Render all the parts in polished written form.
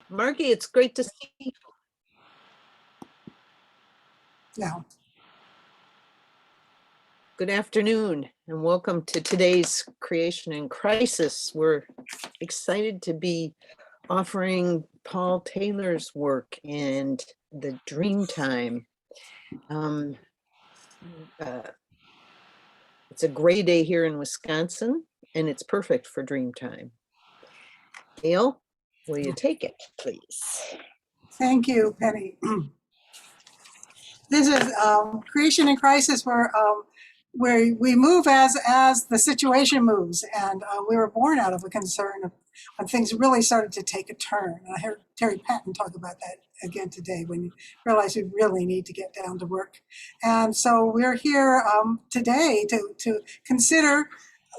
Margie, it's great to see you. Yeah. Good afternoon and welcome to today's Creation in Crisis. We're excited to be offering Paul Taylor's work and the Dreamtime. It's a gray day here in Wisconsin and it's perfect for Dreamtime. Gail, will you take it, please? Thank you, Penny. This is Creation in Crisis, where we move as the situation moves, and we were born out of a concern of when things really started to take a turn. And I heard Terry Patton talk about that again today, when you realize we really need to get down to work. And so we're here today to consider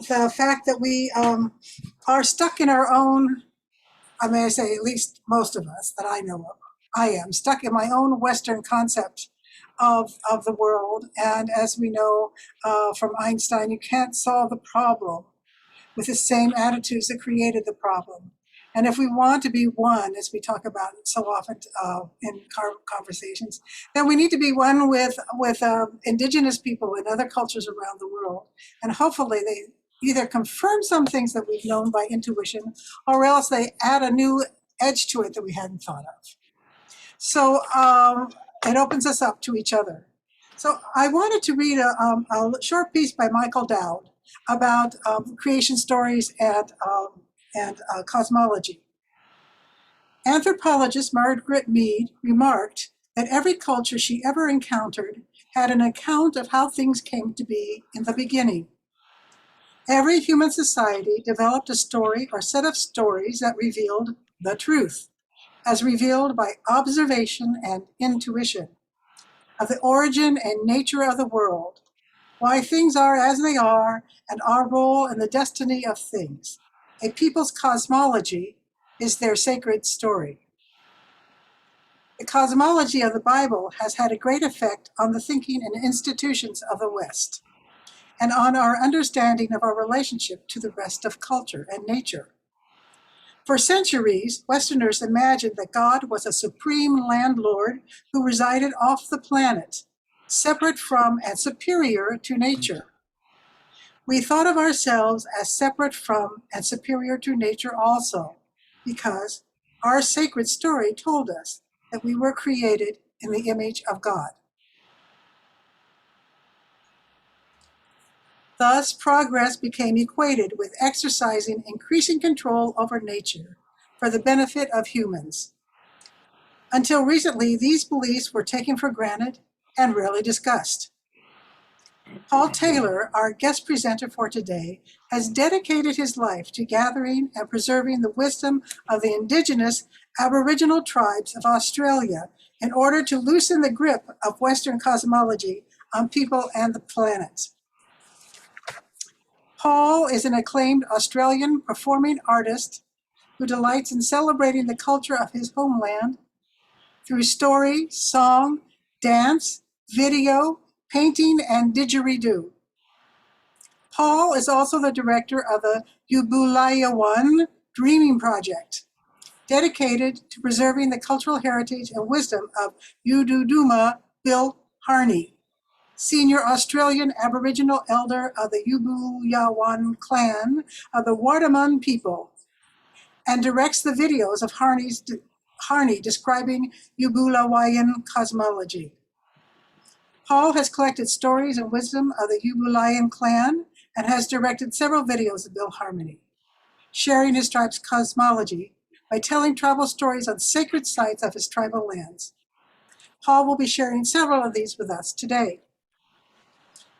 the fact that we are stuck in our own, I may say at least most of us that I know of, I am stuck in my own Western concept of the world. And as we know from Einstein, you can't solve the problem with the same attitudes that created the problem. And if we want to be one, as we talk about so often in conversations, then we need to be one with indigenous people and other cultures around the world. And hopefully they either confirm some things that we've known by intuition, or else they add a new edge to it that we hadn't thought of. So it opens us up to each other. So I wanted to read a short piece by Michael Dowd about creation stories and cosmology. Anthropologist Margaret Mead remarked that every culture she ever encountered had an account of how things came to be in the beginning. Every human society developed a story or set of stories that revealed the truth, as revealed by observation and intuition, of the origin and nature of the world, why things are as they are, and our role in the destiny of things. A people's cosmology is their sacred story. The cosmology of the Bible has had a great effect on the thinking and institutions of the West, and on our understanding of our relationship to the rest of culture and nature. For centuries, Westerners imagined that God was a supreme landlord who resided off the planet, separate from and superior to nature. We thought of ourselves as separate from and superior to nature also, because our sacred story told us that we were created in the image of God. Thus, progress became equated with exercising increasing control over nature for the benefit of humans. Until recently, these beliefs were taken for granted and rarely discussed. Paul Taylor, our guest presenter for today, has dedicated his life to gathering and preserving the wisdom of the indigenous Aboriginal tribes of Australia in order to loosen the grip of Western cosmology on people and the planet. Paul is an acclaimed Australian performing artist who delights in celebrating the culture of his homeland through story, song, dance, video, painting, and didgeridoo. Paul is also the director of the Yuba Dreaming Project, dedicated to preserving the cultural heritage and wisdom of Yududuma Bill Harney, senior Australian Aboriginal elder of the Yuba clan of the Wardaman people, and directs the videos of Harney describing Yuba cosmology. Paul has collected stories and wisdom of the Yuba clan and has directed several videos of Bill Harmony, sharing his tribe's cosmology by telling tribal stories on sacred sites of his tribal lands. Paul will be sharing several of these with us today.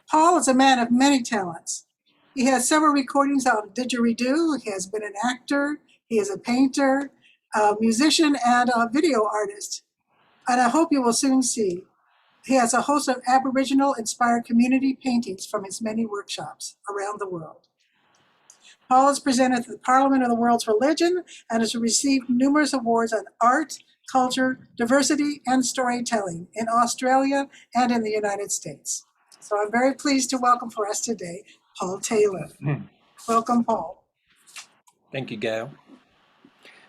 Paul is a man of many talents. He has several recordings on didgeridoo. He has been an actor. He is a painter, a musician, and a video artist. And I hope you will soon see. He has a host of Aboriginal-inspired community paintings from his many workshops around the world. Paul is presented to the Parliament of the World's Religion and has received numerous awards on art, culture, diversity, and storytelling in Australia and in the United States. So I'm very pleased to welcome for us today, Paul Taylor. Welcome, Paul. Thank you, Gail.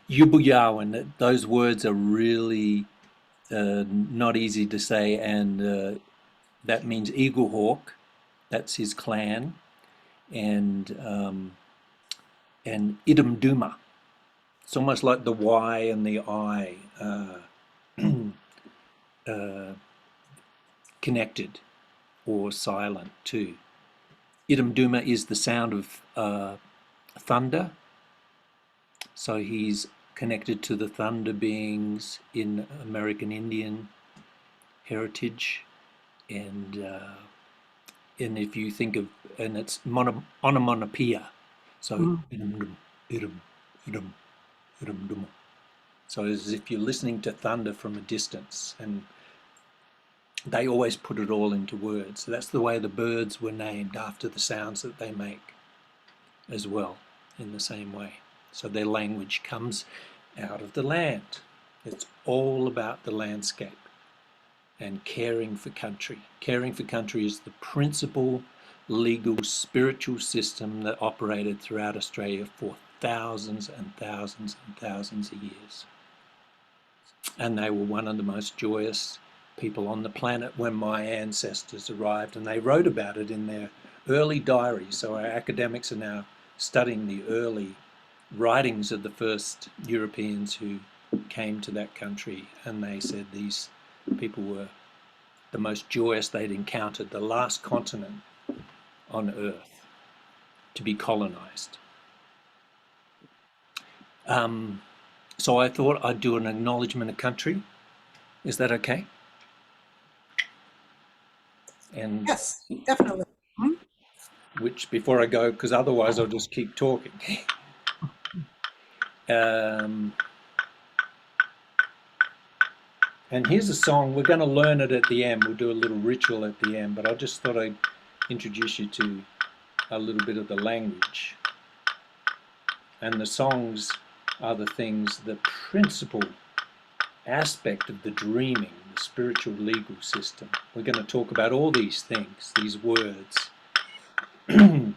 Yuba Yarwin, those words are really not easy to say, and that means eagle hawk. That's his clan, and Idum Duma. It's almost like the Y and the I connected or silent too. Idum Duma is the sound of thunder, so he's connected to the thunder beings in American Indian heritage, and if you think of, and it's onomatopoeia, so idum, idum, idum, idum, dum. So it's as if you're listening to thunder from a distance, and they always put it all into words. So that's the way the birds were named, after the sounds that they make as well, in the same way. So their language comes out of the land. It's all about the landscape and caring for country. Caring for country is the principal legal spiritual system that operated throughout Australia for thousands and thousands and thousands of years. And they were one of the most joyous people on the planet when my ancestors arrived, and they wrote about it in their early diaries. So our academics are now studying the early writings of the first Europeans who came to that country, and they said these people were the most joyous they'd encountered, the last continent on Earth to be colonized. So I thought I'd do an acknowledgement of country. Is that okay? And Yes, definitely. which, before I go, because otherwise I'll just keep talking. And here's a song. We're going to learn it at the end. We'll do a little ritual at the end, but I just thought I'd introduce you to a little bit of the language. And the songs are the things, the principal aspect of the dreaming, the spiritual legal system. We're going to talk about all these things, these words. De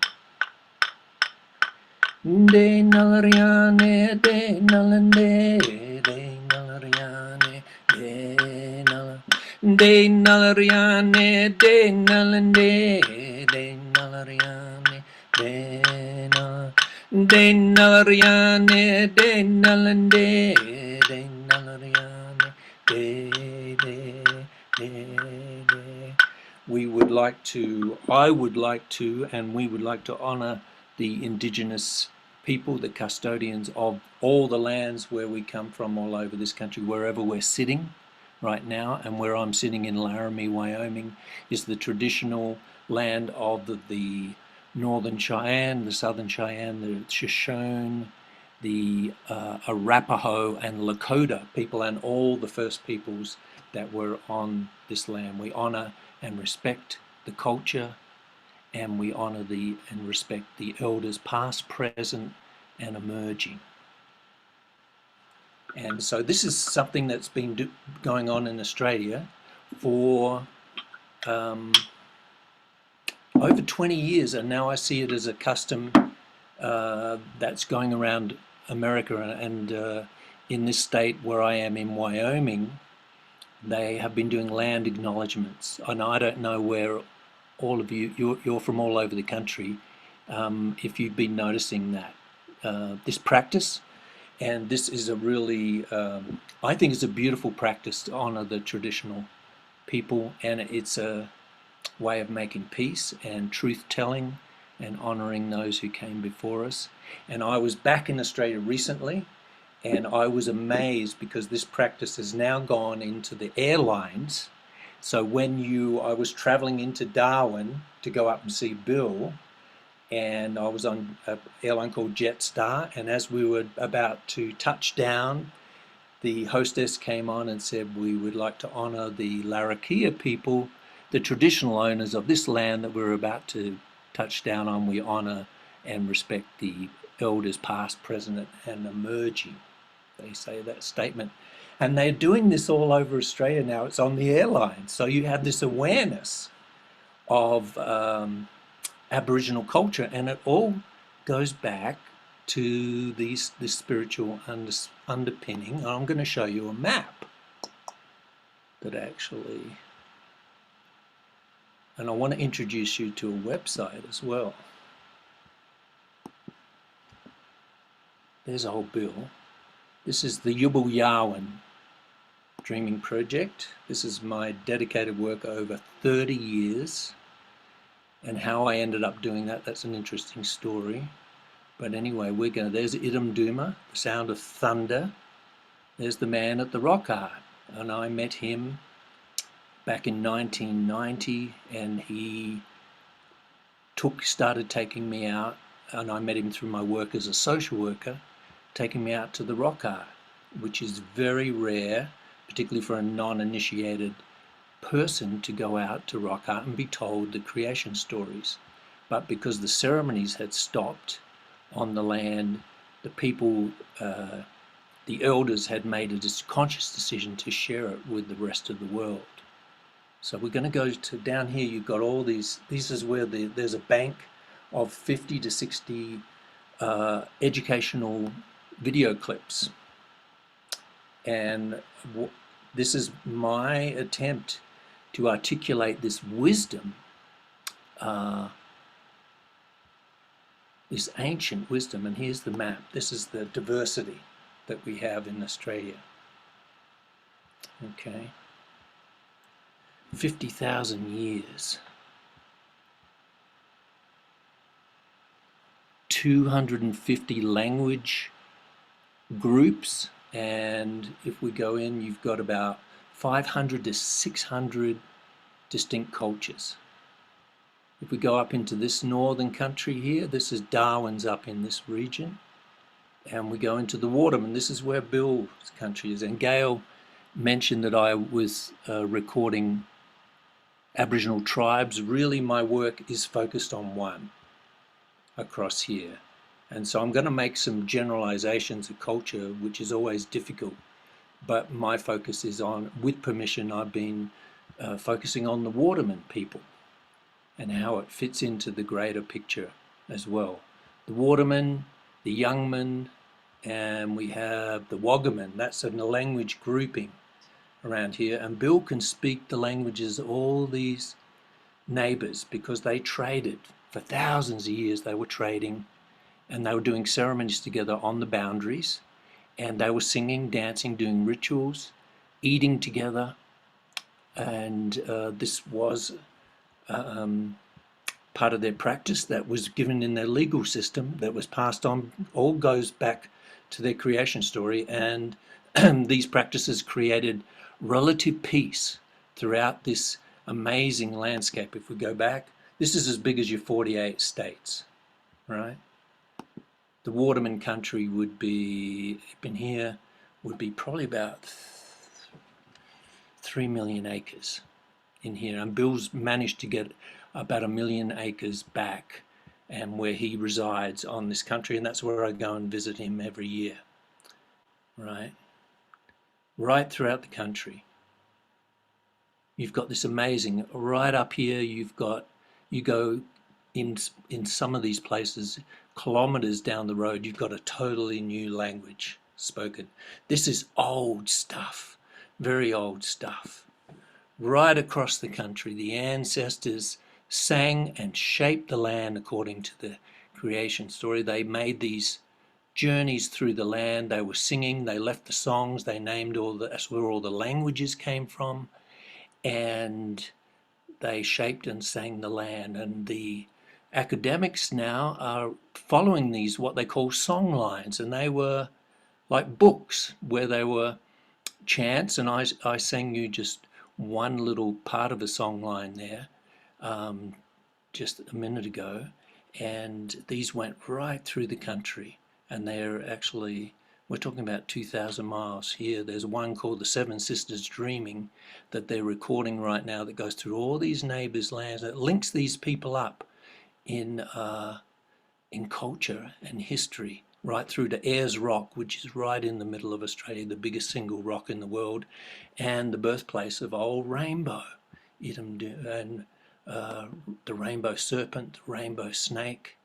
nalariane, de nalande, de nalariane, de nala, de nalariane, de nalande, de nalariane, de nala, de nalariane, de nalande, de nalariane, de. We would like to, I would like to, and we would like to honour the Indigenous people, the custodians of all the lands where we come from all over this country. Wherever we're sitting right now, and where I'm sitting in Laramie, Wyoming, is the traditional land of the Northern Cheyenne, the Southern Cheyenne, the Shoshone, the Arapaho and Lakota people, and all the first peoples that were on this land. We honour and respect the culture, and we honour and respect the elders past, present and emerging. And so this is something that's been going on in Australia for over 20 years, and now I see it as a custom that's going around America, and in this state where I am in Wyoming, they have been doing land acknowledgements. And I don't know where all of you're from all over the country, if you've been noticing that this practice. And this is a really, I think it's a beautiful practice to honour the traditional people, and it's a way of making peace and truth-telling and honouring those who came before us. And I was back in Australia recently, and I was amazed because this practice has now gone into the airlines. So when I was travelling into Darwin to go up and see Bill, and I was on an airline called Jetstar, and as we were about to touch down, the hostess came on and said, we would like to honour the Larrakia people, the traditional owners of this land that we're about to touch down on. We honour and respect the elders past, present and emerging. They say that statement. And they're doing this all over Australia now. It's on the airlines. So you have this awareness of Aboriginal culture, and it all goes back to this spiritual underpinning. I'm going to show you a map that actually, and I want to introduce you to a website as well. There's old Bill. This is the Yuba Yarwin Dreaming Project. This is my dedicated work over 30 years, and how I ended up doing that, that's an interesting story. But anyway, there's Idum Duma, the sound of thunder. There's the man at the rock art, and I met him back in 1990, and he started taking me out, and I met him through my work as a social worker, taking me out to the rock art, which is very rare, particularly for a non-initiated person to go out to rock art and be told the creation stories. But because the ceremonies had stopped on the land, the people, the elders had made a conscious decision to share it with the rest of the world. So we're going to go to down here. You've got all these. This is where there's a bank of 50 to 60 educational video clips, and this is my attempt to articulate this wisdom, this ancient wisdom. And here's the map. This is the diversity that we have in Australia. Okay, 50,000 years, 250 language groups, and if we go in, you've got about 500 to 600 distinct cultures. If we go up into this northern country here, this is Darwin's up in this region, and we go into the Waterman. This is where Bill's country is. And Gail mentioned that I was recording Aboriginal tribes. Really, my work is focused on one across here. And so I'm going to make some generalizations of culture, which is always difficult. But my focus is on, with permission, I've been focusing on the Waterman people and how it fits into the greater picture as well. The Waterman, the Youngman, and we have the Woggaman. That's a language grouping around here. And Bill can speak the languages of all these neighbors because they traded for thousands of years. They were trading, and they were doing ceremonies together on the boundaries, and they were singing, dancing, doing rituals, eating together, and this was part of their practice that was given in their legal system, that was passed on. All goes back to their creation story, and these practices created relative peace throughout this amazing landscape. If we go back, this is as big as your 48 states, right? The Waterman country would be, in here, would be probably about 3 million acres in here. And Bill's managed to get about 1 million acres back, and where he resides on this country, and that's where I go and visit him every year, right? Right throughout the country. You've got this amazing, right up here, you've got, you go in some of these places, kilometers down the road, you've got a totally new language spoken. This is old stuff, very old stuff. Right across the country, the ancestors sang and shaped the land according to the creation story. They made these journeys through the land. They were singing, they left the songs, they named that's where all the languages came from, and they shaped and sang the land. And the academics now are following these, what they call song lines, and they were like books where they were chants, and I sang you just one little part of a song line there just a minute ago, and these went right through the country, and they're actually, we're talking about 2,000 miles here. There's one called the Seven Sisters Dreaming that they're recording right now that goes through all these neighbors' lands, that links these people up in culture and history, right through to Ayers Rock, which is right in the middle of Australia, the biggest single rock in the world, and the birthplace of old Rainbow, and the Rainbow Serpent, the Rainbow Snake,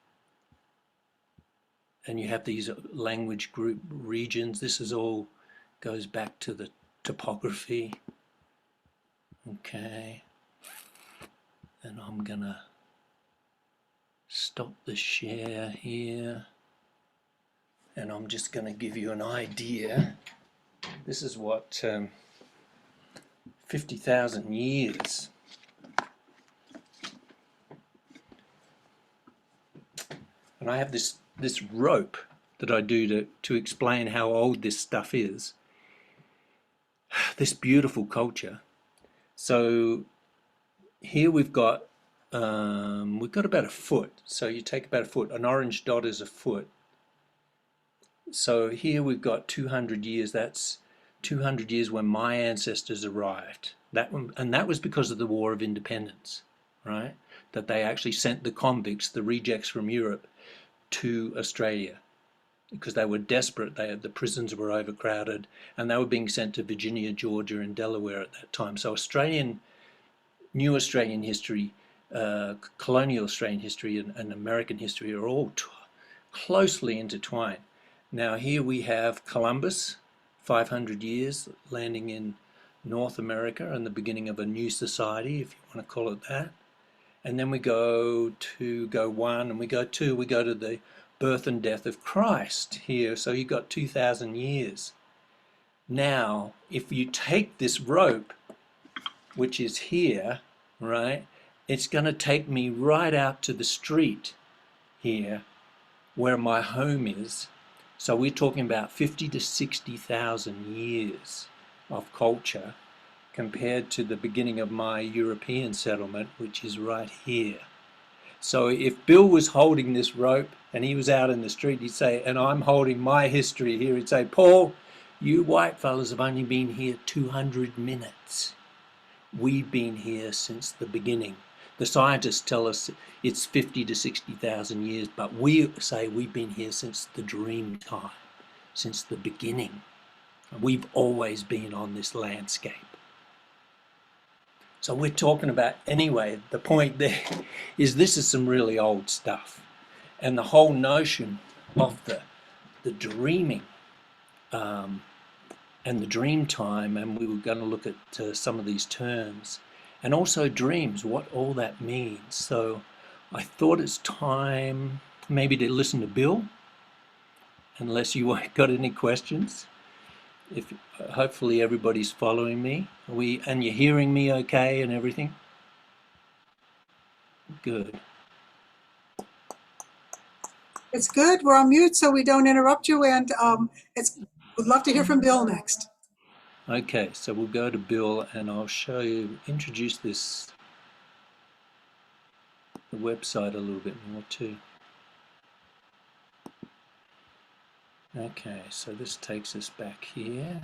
and you have these language group regions. This is all goes back to the topography. Okay, and I'm gonna stop the share here, and I'm just gonna give you an idea. This is what 50,000 years. And I have this rope that I do to explain how old this stuff is. This beautiful culture. So here we've got about a foot. So you take about a foot. An orange dot is a foot. So here we've got 200 years. That's 200 years when my ancestors arrived. And that was because of the War of Independence, right? That they actually sent the convicts, the rejects from Europe, to Australia because they were desperate. The prisons were overcrowded, and they were being sent to Virginia, Georgia, and Delaware at that time. So New Australian history, colonial Australian history, and American history are all closely intertwined. Now here we have Columbus, 500 years, landing in North America and the beginning of a new society, if you want to call it that. And then we go 1, and we go 2, we go to the birth and death of Christ here. So you've got 2,000 years. Now, if you take this rope, which is here, right, it's going to take me right out to the street here where my home is. So we're talking about 50 to 60,000 years of culture compared to the beginning of my European settlement, which is right here. So if Bill was holding this rope and he was out in the street, he'd say, and I'm holding my history here, he'd say, Paul, you white fellas have only been here 200 minutes. We've been here since the beginning. The scientists tell us it's 50 to 60,000 years, but we say we've been here since the Dreamtime, since the beginning. We've always been on this landscape. So we're talking about, anyway, the point there is this is some really old stuff. And the whole notion of the dreaming and the dream time, and we were going to look at some of these terms, and also dreams, what all that means. So I thought it's time maybe to listen to Bill, unless you got any questions. If hopefully everybody's following me, and you're hearing me okay and everything. Good. It's good. We're on mute so we don't interrupt you, and we'd love to hear from Bill next. Okay, so we'll go to Bill, and I'll introduce the website a little bit more too. Okay, so this takes us back here.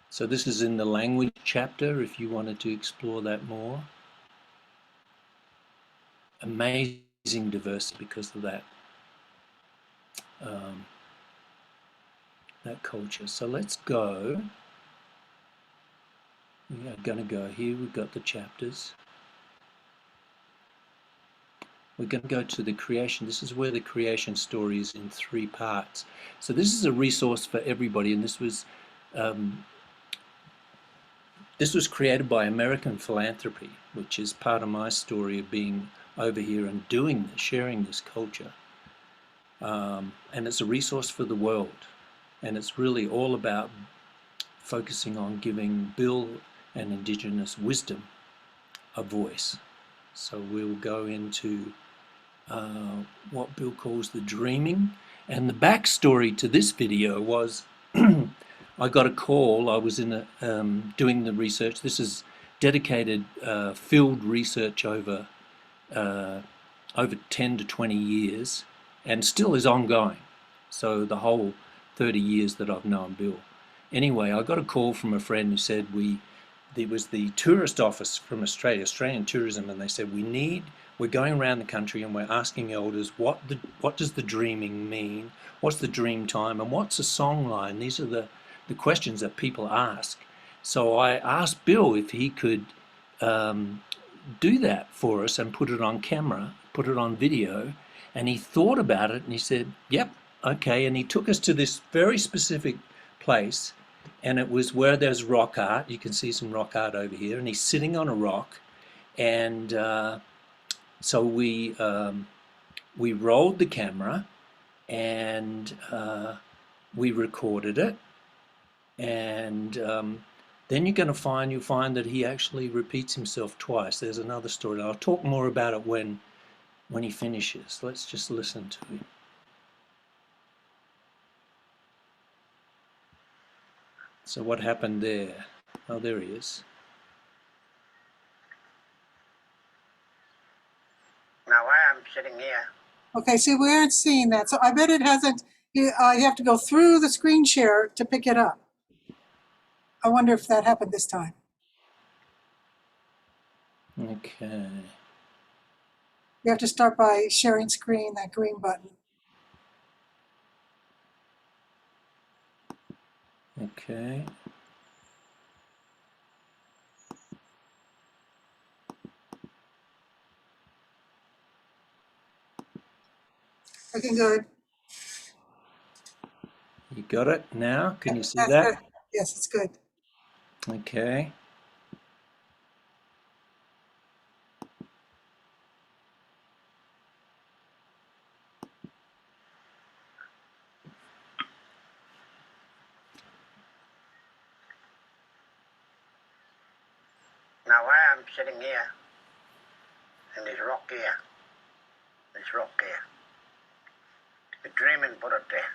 So this is in the language chapter, if you wanted to explore that more. Amazing diversity because of that culture. So let's go. We are going to go here. We've got the chapters. We're going to go to the creation. This is where the creation story is in 3 parts. So this is a resource for everybody, and this was created by American Philanthropy, which is part of my story of being over here and doing this, sharing this culture. And it's a resource for the world. And it's really all about focusing on giving Bill and Indigenous wisdom a voice. So we'll go into what Bill calls the dreaming. And the backstory to this video was I got a call. I was in doing the research. This is dedicated field research over 10 to 20 years and still is ongoing. So the whole 30 years that I've known Bill. Anyway, I got a call from a friend who said there was the tourist office from Australia, Australian tourism, and they said we're going around the country and we're asking elders what does the dreaming mean, what's the dream time, and what's a song line. These are the questions that people ask. So I asked Bill if he could do that for us and put it on camera, put it on video. And he thought about it and he said, yep, okay. And he took us to this very specific place, and it was where there's rock art. You can see some rock art over here, and he's sitting on a rock. And so we rolled the camera, and we recorded it. And then you'll find that he actually repeats himself twice. There's another story. I'll talk more about it when he finishes. Let's just listen to him. So what happened there? Oh, there he is. Now I am sitting here. Okay, see, we aren't seeing that. So I bet it hasn't, you have to go through the screen share to pick it up. I wonder if that happened this time. Okay. You have to start by sharing screen, that green button. Okay. Looking good. You got it now? Can you see That's that? good. Yes, it's good. Okay. Now I am sitting here in this rock here. This rock here. The dreaming put it there.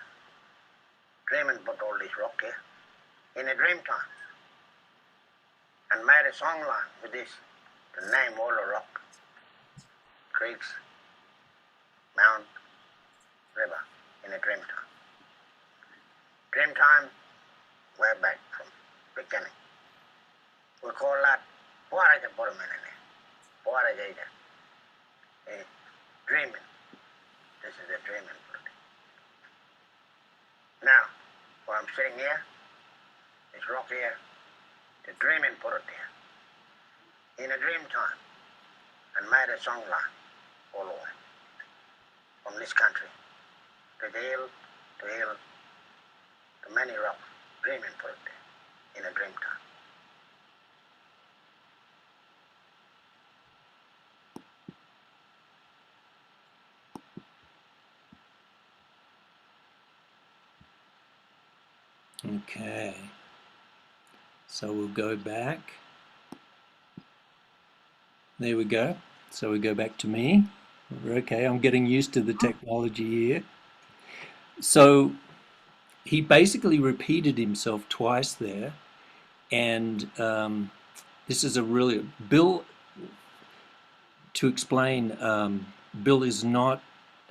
Dreaming put all this rock here in a dream time. And made a song line with this to name all the rock. Creeks, mount, river in a dream time. Dream time way back from beginning. We call that Waraja Bormanene. Waraja Ida. Dreaming. This is a dreaming bird. Now, while I'm sitting here, this rock here, the dreaming put it there. In a dream time. And made a song line all the way. From this country. To the hill, to many rocks. Dreaming put it there. In a dream time. Okay. So we'll go back. There we go. So we go back to me. Okay, I'm getting used to the technology here. So he basically repeated himself twice there, and this is a really Bill. To explain, Bill has not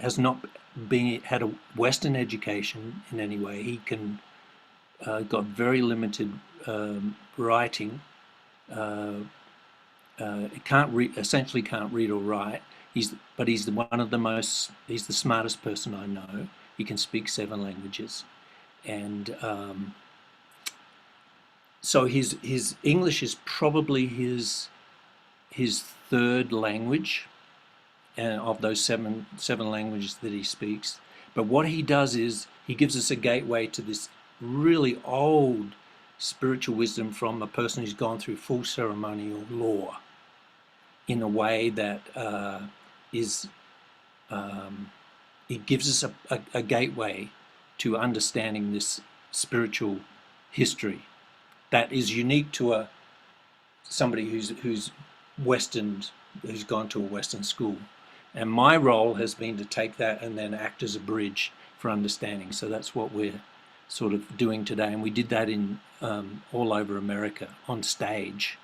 had a Western education in any way. He got very limited writing. Essentially can't read or write. He's the smartest person I know. He can speak 7 languages, and so his English is probably his third language of those seven languages that he speaks. But what he does is he gives us a gateway to this really old spiritual wisdom from a person who's gone through full ceremonial law in a way that it gives us a gateway to understanding this spiritual history that is unique to somebody who's gone to a Western school. And my role has been to take that and then act as a bridge for understanding. So that's what we're sort of doing today, and we did that in all over America on stage.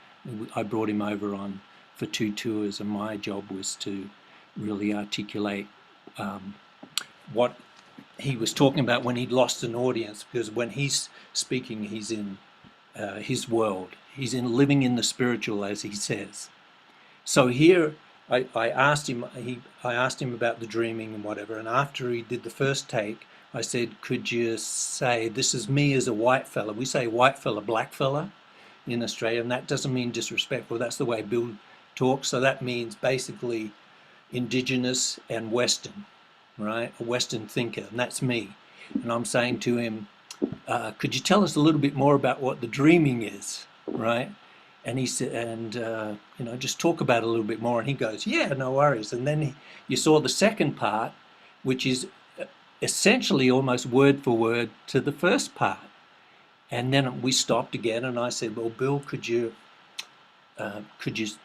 I brought him over for 2 tours, and my job was to really articulate what he was talking about when he'd lost an audience, because when he's speaking, he's in his world. He's living in the spiritual, as he says. So here, I asked him about the dreaming and whatever, and after he did the first take, I said, could you say, this is me as a white fella. We say white fella, black fella in Australia, and that doesn't mean disrespectful. That's the way Bill talk. So that means basically Indigenous and Western, right? A Western thinker, and that's me. And I'm saying to him, could you tell us a little bit more about what the dreaming is, right? And he said, and you know, just talk about it a little bit more. And he goes, yeah, no worries. And then you saw the second part, which is essentially almost word for word to the first part. And then we stopped again, and I said, well, Bill, could you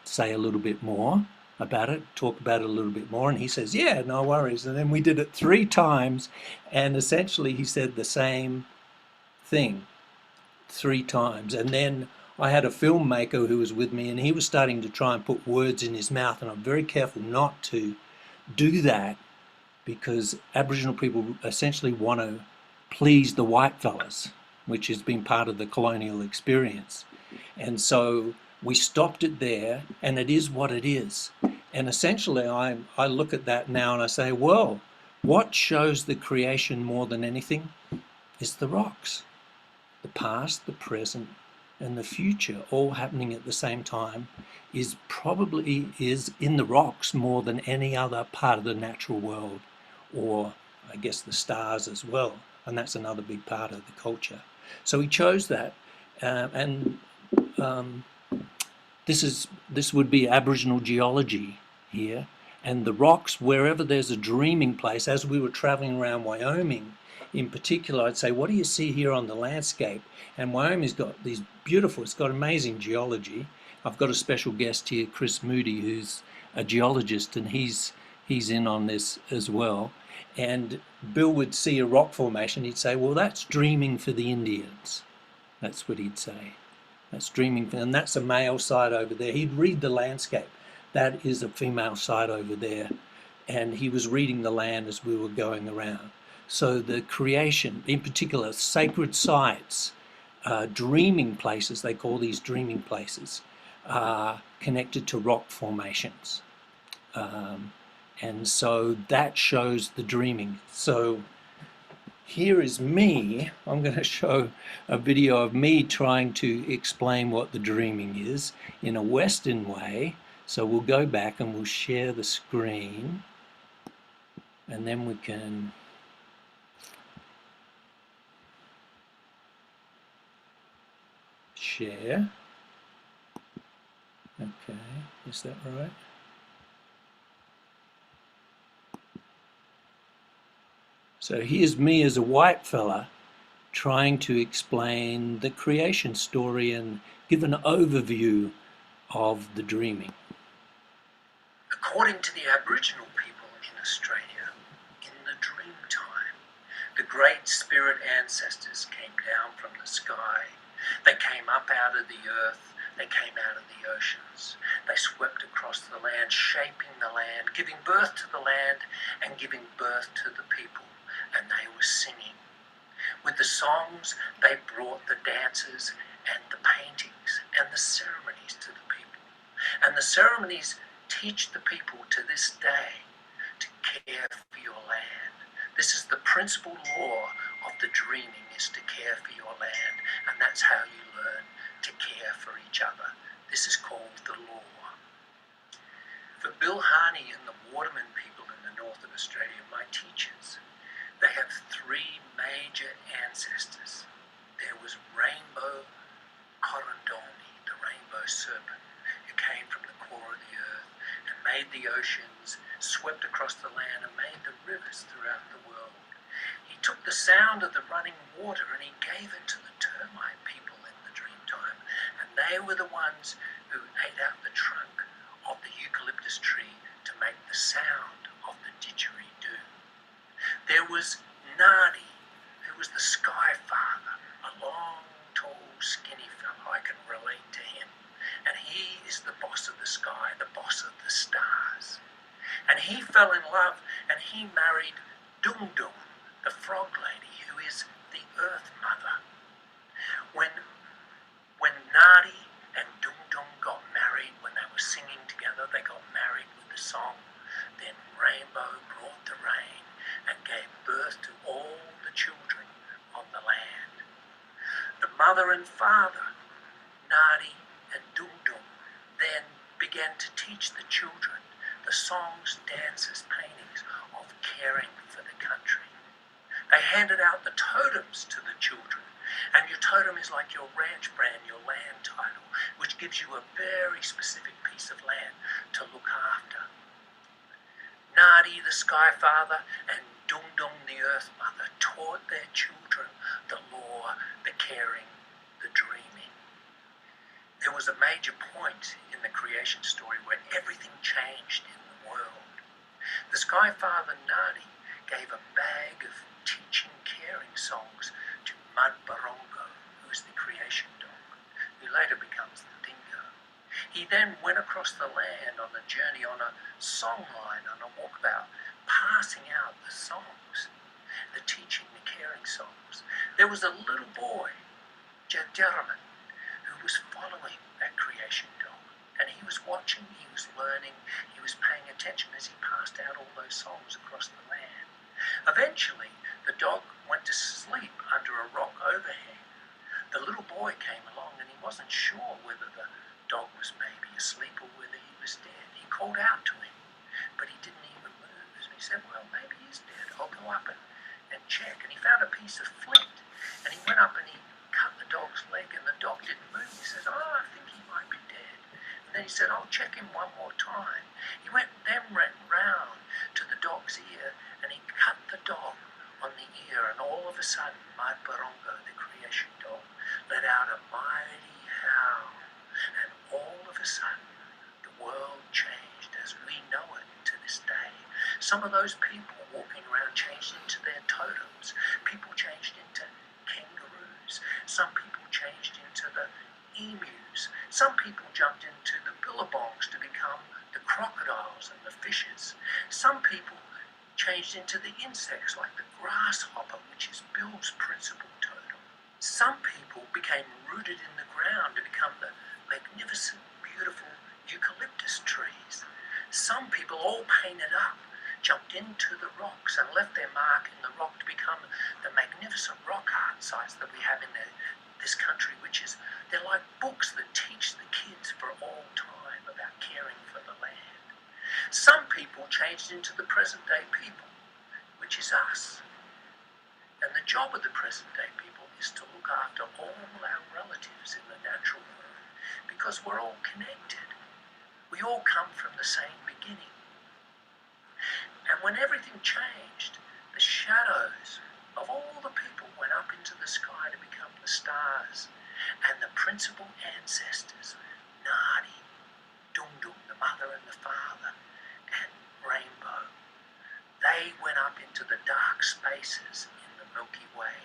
say a little bit more about it, talk about it a little bit more? And he says, yeah, no worries. And then we did it 3 times, and essentially he said the same thing 3 times. And then I had a filmmaker who was with me, and he was starting to try and put words in his mouth, and I'm very careful not to do that, because Aboriginal people essentially want to please the white fellas, which has been part of the colonial experience. And so we stopped it there, and it is what it is. And essentially I look at that now and I say, well, what shows the creation more than anything is the rocks. The past, the present, and the future all happening at the same time is in the rocks more than any other part of the natural world, or I guess the stars as well. And that's another big part of the culture. So he chose that, and this would be Aboriginal geology here. And the rocks, wherever there's a dreaming place, as we were traveling around Wyoming in particular, I'd say, what do you see here on the landscape? And Wyoming's got these beautiful, it's got amazing geology. I've got a special guest here, Chris Moody, who's a geologist, and he's in on this as well. And Bill would see a rock formation, he'd say, well, that's dreaming for the Indians. That's what he'd say. That's dreaming, and that's a male side over there. He'd read the landscape. That is a female side over there. And he was reading the land as we were going around. So the creation, in particular, sacred sites, dreaming places, they call these dreaming places, are connected to rock formations. And so that shows the dreaming. So here is me. I'm going to show a video of me trying to explain what the dreaming is in a Western way. So we'll go back and we'll share the screen, and then we can share. Okay, is that right? So here's me as a white fella trying to explain the creation story and give an overview of the dreaming. According to the Aboriginal people in Australia, in the Dreamtime, the great spirit ancestors came down from the sky. They came up out of the earth. They came out of the oceans. They swept across the land, shaping the land, giving birth to the land and giving birth to the people. And they were singing. With the songs, they brought the dances and the paintings and the ceremonies to the people. And the ceremonies teach the people to this day to care for your land. This is the principal law of the dreaming, is to care for your land. And that's how you learn to care for each other. This is called the law. For Bill Harney and the Waterman people in the north of Australia, my teachers, they have 3 major ancestors. There was Rainbow the Rainbow Serpent, who came from the core of the earth and made the oceans, swept across the land and made the rivers throughout the world. He took the sound of the running water and he gave it to the termite people in the Dreamtime, and they were the ones who ate out the trunk of the eucalyptus tree to make the sound of the didgeridoo. There was Nadi, who was the Sky Father, a long, tall, skinny fellow. I can relate to him. And he is the boss of the sky, the boss of the stars. And he fell in love and he married Dum Dum, the frog lady, who is the Earth Mother. When Nadi and Dum Dum got married, when they were singing together, they got married with the song. Then Rainbow brought the rain and gave birth to all the children on the land. The mother and father, Nadi and Dum Dum, then began to teach the children the songs, dances, paintings of caring for the country. They handed out the totems to the children, and your totem is like your ranch brand, your land title, which gives you a very specific piece of land to look after. Nadi, the Sky Father, and Dung Dung, the Earth Mother, taught their children the law, the caring, the dreaming. There was a major point in the creation story where everything changed in the world. The Sky Father, Nadi, gave a bag of teaching, caring songs to Mud Barongo, who is the creation dog, who later becomes the dingo. He then went across the land on a journey on a song line, on a walkabout, passing out the songs, the teaching, the caring songs. There was a little boy, Yarwin, who was following that creation dog, and he was watching, he was learning, he was paying attention as he passed out all those songs across the land. Eventually, the dog went to sleep under a rock overhang. The little boy came along and he wasn't sure whether the dog was maybe asleep or whether he was dead. He called out to him, but he didn't even move. So he said, well, maybe he's dead. I'll go up and check. And he found a piece of flint, and he went up and he cut the dog's leg, and the dog didn't move. He says, oh, I think he might be dead. And then he said, I'll check him one more time. He went round to the dog's ear, and he cut the dog on the ear, and all of a sudden, Mud Barongo, the creation dog, let out a mighty howl, and all of a sudden, the world changed as we know it to this day. Some of those people walking around changed into their totems. People changed into kangaroos. Some people changed into the emus. Some people jumped into the billabongs to become the crocodiles and the fishes. Some people changed into the insects like the grasshopper, which is Bill's principal totem. Some people became rooted in the ground to become the magnificent, beautiful eucalyptus trees. Some people all painted up, jumped into the rocks and left their mark in the rock to become the magnificent rock art sites that we have in this country, which is, they're like books that teach the kids for all time about caring for the land. Some people changed into the present day people, which is us. And the job of the present day people is to look after all our relatives in the natural world, because we're all connected. We all come from the same beginning. And when everything changed, the shadows of all the people went up into the sky to become the stars. And the principal ancestors, Nadi, Dung Dung, the mother and the father, and Rainbow, they went up into the dark spaces in the Milky Way.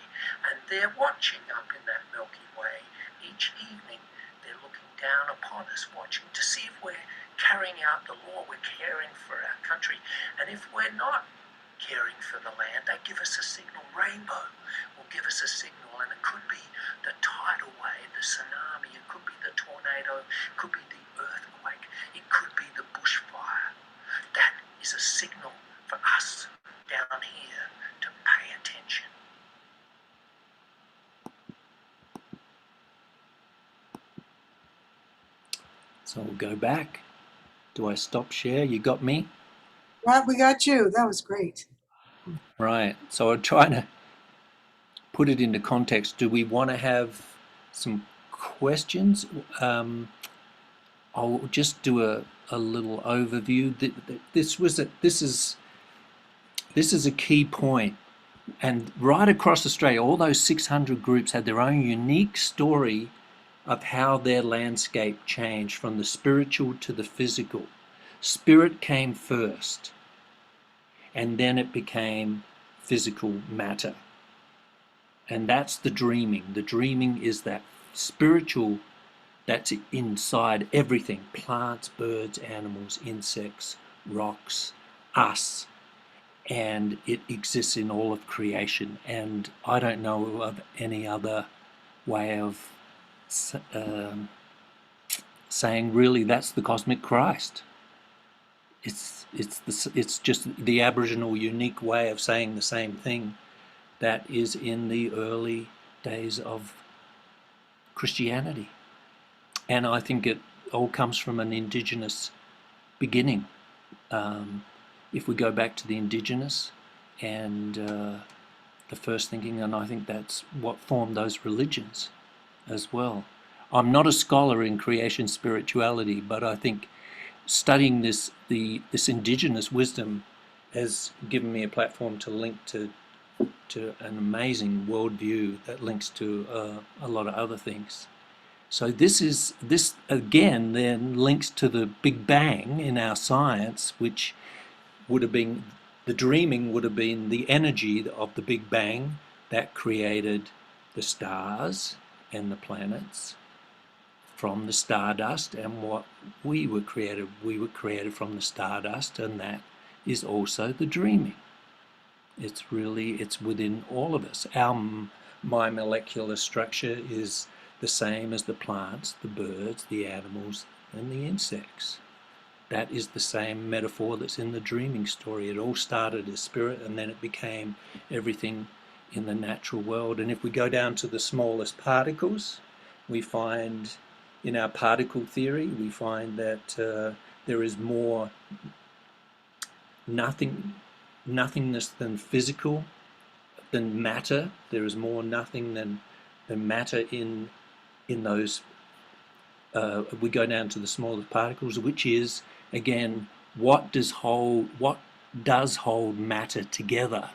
And they're watching up in that Milky Way each evening. They're looking down upon us, watching to see if we're carrying out the law, we're caring for our country. And if we're not caring for the land, they give us a signal. Rainbow will give us a signal, and it could be the tidal wave, the tsunami, it could be the tornado, it could be the earthquake, it could be the bushfire. That is a signal for us down here to pay attention. So we'll go back. Do I stop share? You got me? Right, we got you. That was great. Right. So I'm trying to put it into context. Do we want to have some questions? I'll just do a little overview. This is a key point. And right across Australia, all those 600 groups had their own unique story of how their landscape changed from the spiritual to the physical. Spirit came first, and then it became physical matter. And that's the dreaming. The dreaming is that spiritual that's inside everything: plants, birds, animals, insects, rocks, us. And it exists in all of creation. And I don't know of any other way of saying really that's the cosmic Christ. It's just the Aboriginal unique way of saying the same thing that is in the early days of Christianity. And I think all comes from an indigenous beginning. If we go back to the indigenous and the first thinking, and I think that's what formed those religions as well. I'm not a scholar in creation spirituality, but I think studying this indigenous wisdom has given me a platform to link to an amazing worldview that links to a lot of other things. So this again then links to the Big Bang in our science, which would have been, the dreaming would have been the energy of the Big Bang that created the stars and the planets from the stardust, and what we were created from the stardust, and that is also the dreaming. It's within all of us. My molecular structure is the same as the plants, the birds, the animals, and the insects. That is the same metaphor that's in the dreaming story. It all started as spirit, and then it became everything in the natural world. And if we go down to the smallest particles, we find, in our particle theory, we find that there is more nothingness than physical, than matter. There is more nothing than matter in those. We go down to the smallest particles, which is again what does hold matter together.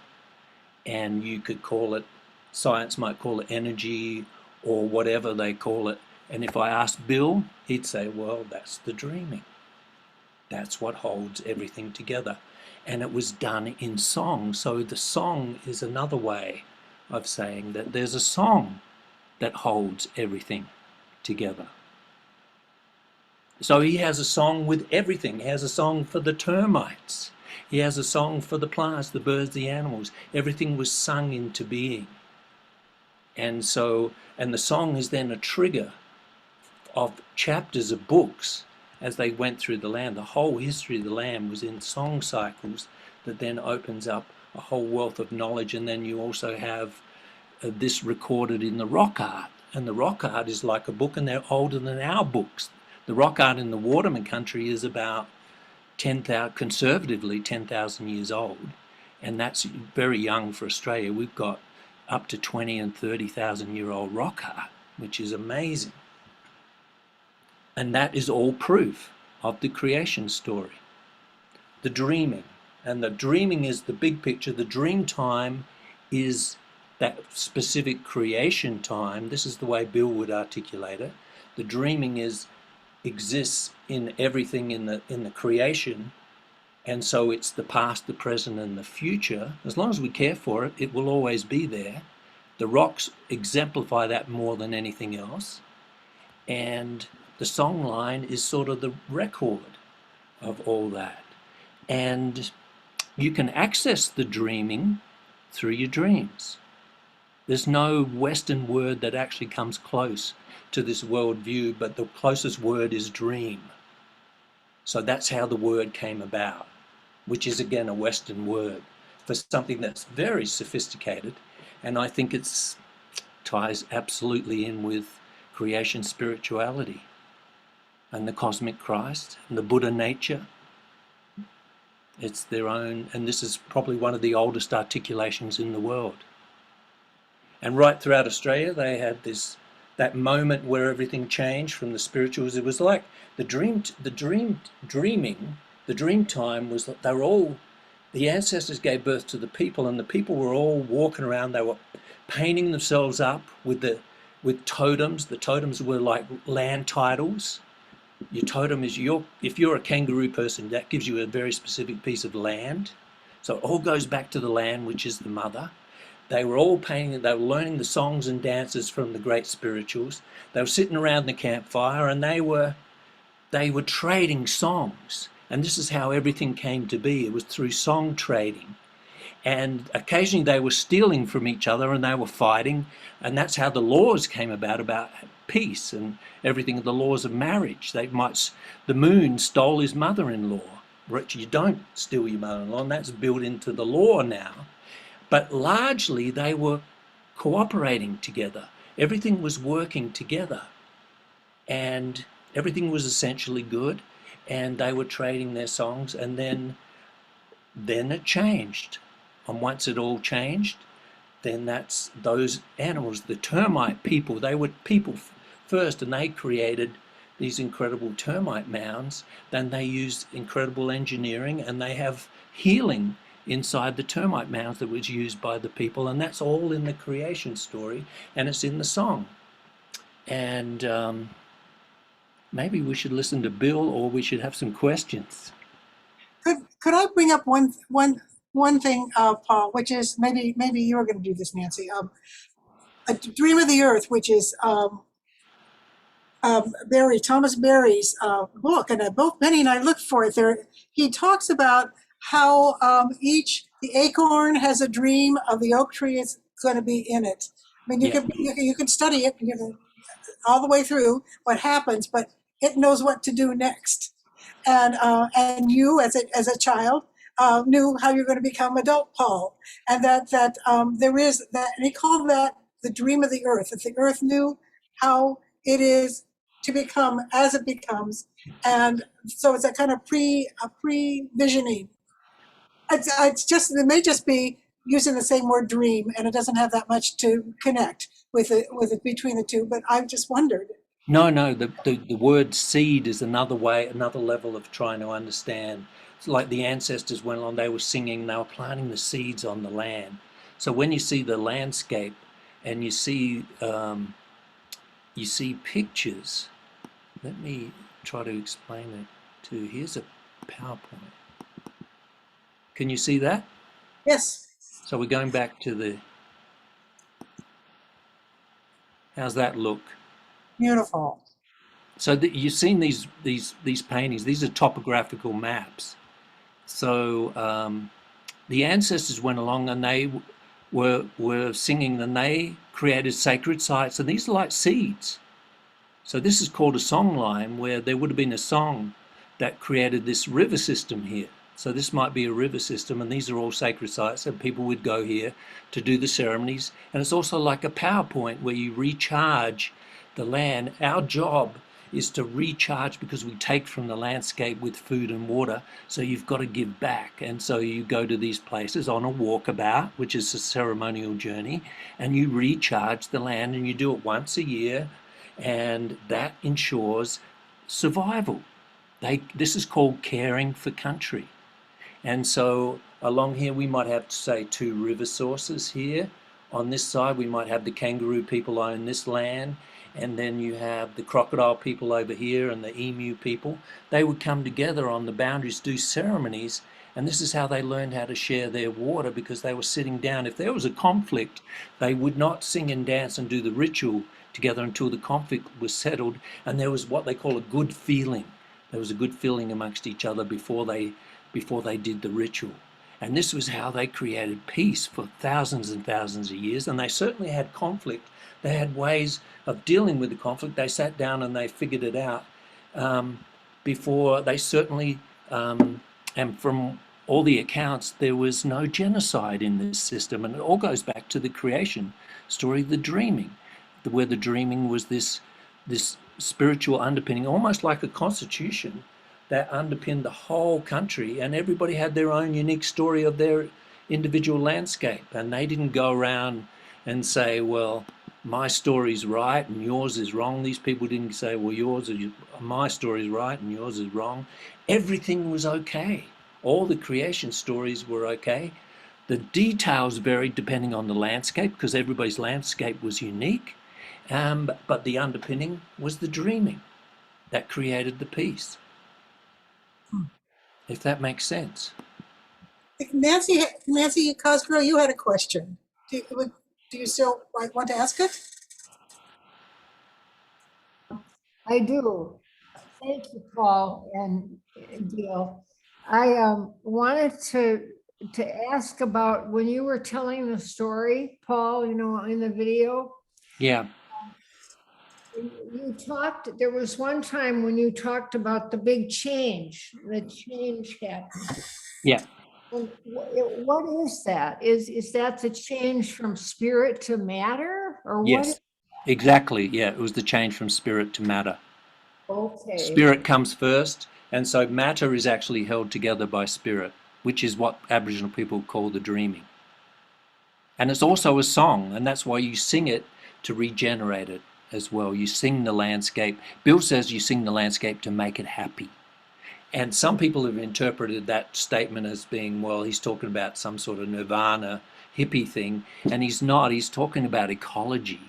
And you could call it, science might call it energy or whatever they call it. And if I asked Bill, he'd say, well, that's the dreaming. That's what holds everything together. And it was done in song. So the song is another way of saying that there's a song that holds everything together. So he has a song with everything. He has a song for the termites. He has a song for the plants, the birds, the animals. Everything was sung into being. And the song is then a trigger of chapters of books as they went through the land. The whole history of the land was in song cycles that then opens up a whole wealth of knowledge. And then you also have this recorded in the rock art. And the rock art is like a book, and they're older than our books. The rock art in the Waterman country is about conservatively 10,000 years old. And that's very young for Australia. We've got up to 20 and 30,000 year old rock art, which is amazing. And that is all proof of the creation story. The dreaming. And the dreaming is the big picture. The dream time is that specific creation time. This is the way Bill would articulate it. The dreaming exists in everything in the creation. And so it's the past, the present, and the future. As long as we care for it, it will always be there. The rocks exemplify that more than anything else. And the song line is sort of the record of all that. And you can access the dreaming through your dreams. There's no Western word that actually comes close to this worldview, but the closest word is dream. So that's how the word came about, which is again a Western word for something that's very sophisticated. And I think it ties absolutely in with creation spirituality and the cosmic Christ and the Buddha nature. It's their own, and this is probably one of the oldest articulations in the world. And right throughout Australia, they had that moment where everything changed from the spirituals. It was like the dreamtime was that the ancestors gave birth to the people, and the people were all walking around. They were painting themselves up with totems. The totems were like land titles. Your totem is if you're a kangaroo person, that gives you a very specific piece of land. So it all goes back to the land, which is the mother. They were all painting, they were learning the songs and dances from the great spirituals. They were sitting around the campfire, and they were trading songs. And this is how everything came to be. It was through song trading. And occasionally they were stealing from each other, and they were fighting. And that's how the laws came about peace and everything, the laws of marriage. The moon stole his mother-in-law. Which you don't steal your mother-in-law, and that's built into the law now. But largely they were cooperating together. Everything was working together. And everything was essentially good, and they were trading their songs, and then it changed. And once it all changed, then that's those animals, the termite people, they were people first, and they created these incredible termite mounds. Then they used incredible engineering, and they have healing inside the termite mounds that was used by the people, and that's all in the creation story, and it's in the song. And maybe we should listen to Bill, or we should have some questions. Could I bring up one thing, Paul, which is maybe you were going to do this, Nancy. A Dream of the Earth, which is Thomas Berry's book, and both Benny and I looked for it there. He talks about how the acorn has a dream of the oak tree is going to be in it. I mean, you can study it, all the way through what happens, but it knows what to do next. And you, as a child, knew how you're going to become adult Paul, and that there is that. And he called that the dream of the earth. That the earth knew how it is to become as it becomes, and so it's a kind of pre-visioning. It's just, it may just be using the same word dream, and it doesn't have that much to connect with it between the two. But I've just wondered. No, the word seed is another way, another level of trying to understand. It's like the ancestors went on, they were singing, they were planting the seeds on the land. So when you see the landscape and you see pictures, let me try to explain it too. Here's a PowerPoint. Can you see that? Yes. So we're going back to the, how's that look? Beautiful. So you've seen these paintings. These are topographical maps. So the ancestors went along, and they were singing, and they created sacred sites, and these are like seeds. So this is called a song line, where there would have been a song that created this river system here. So this might be a river system, and these are all sacred sites, and people would go here to do the ceremonies. And it's also like a PowerPoint where you recharge the land. Our job is to recharge, because we take from the landscape with food and water, so you've got to give back. And so you go to these places on a walkabout, which is a ceremonial journey, and you recharge the land, and you do it once a year, and that ensures survival. This is called caring for country. And so along here we might have, say, 2 river sources here. On this side we might have the kangaroo people own this land, and then you have the crocodile people over here and the emu people. They would come together on the boundaries, do ceremonies, and this is how they learned how to share their water, because they were sitting down. If there was a conflict, they would not sing and dance and do the ritual together until the conflict was settled, and there was what they call a good feeling. There was a good feeling amongst each other before they did the ritual. And this was how they created peace for thousands and thousands of years. And they certainly had conflict. They had ways of dealing with the conflict. They sat down and they figured it out before they certainly, and from all the accounts, there was no genocide in this system. And it all goes back to the creation story, the dreaming, where the dreaming was this spiritual underpinning, almost like a constitution that underpinned the whole country, and everybody had their own unique story of their individual landscape. And they didn't go around and say, well, my story's right and yours is wrong. These people didn't say, well, my story's right and yours is wrong. Everything was okay. All the creation stories were okay. The details varied depending on the landscape, because everybody's landscape was unique. But the underpinning was the dreaming that created the peace. If that makes sense. Nancy Cosgrove, you had a question. Do you still want to ask it? I do. Thank you, Paul and Gil. I wanted to ask about when you were telling the story, Paul, in the video. Yeah. You talked, there was one time when you talked about the big change, the change happened. Yeah. What is that? Is that the change from spirit to matter? Or yes, what? Exactly. Yeah, it was the change from spirit to matter. Okay. Spirit comes first, and so matter is actually held together by spirit, which is what Aboriginal people call the dreaming. And it's also a song, and that's why you sing it to regenerate it as well. You sing the landscape. Bill says you sing the landscape to make it happy. And some people have interpreted that statement as being, well, he's talking about some sort of nirvana hippie thing, and he's not. He's talking about ecology.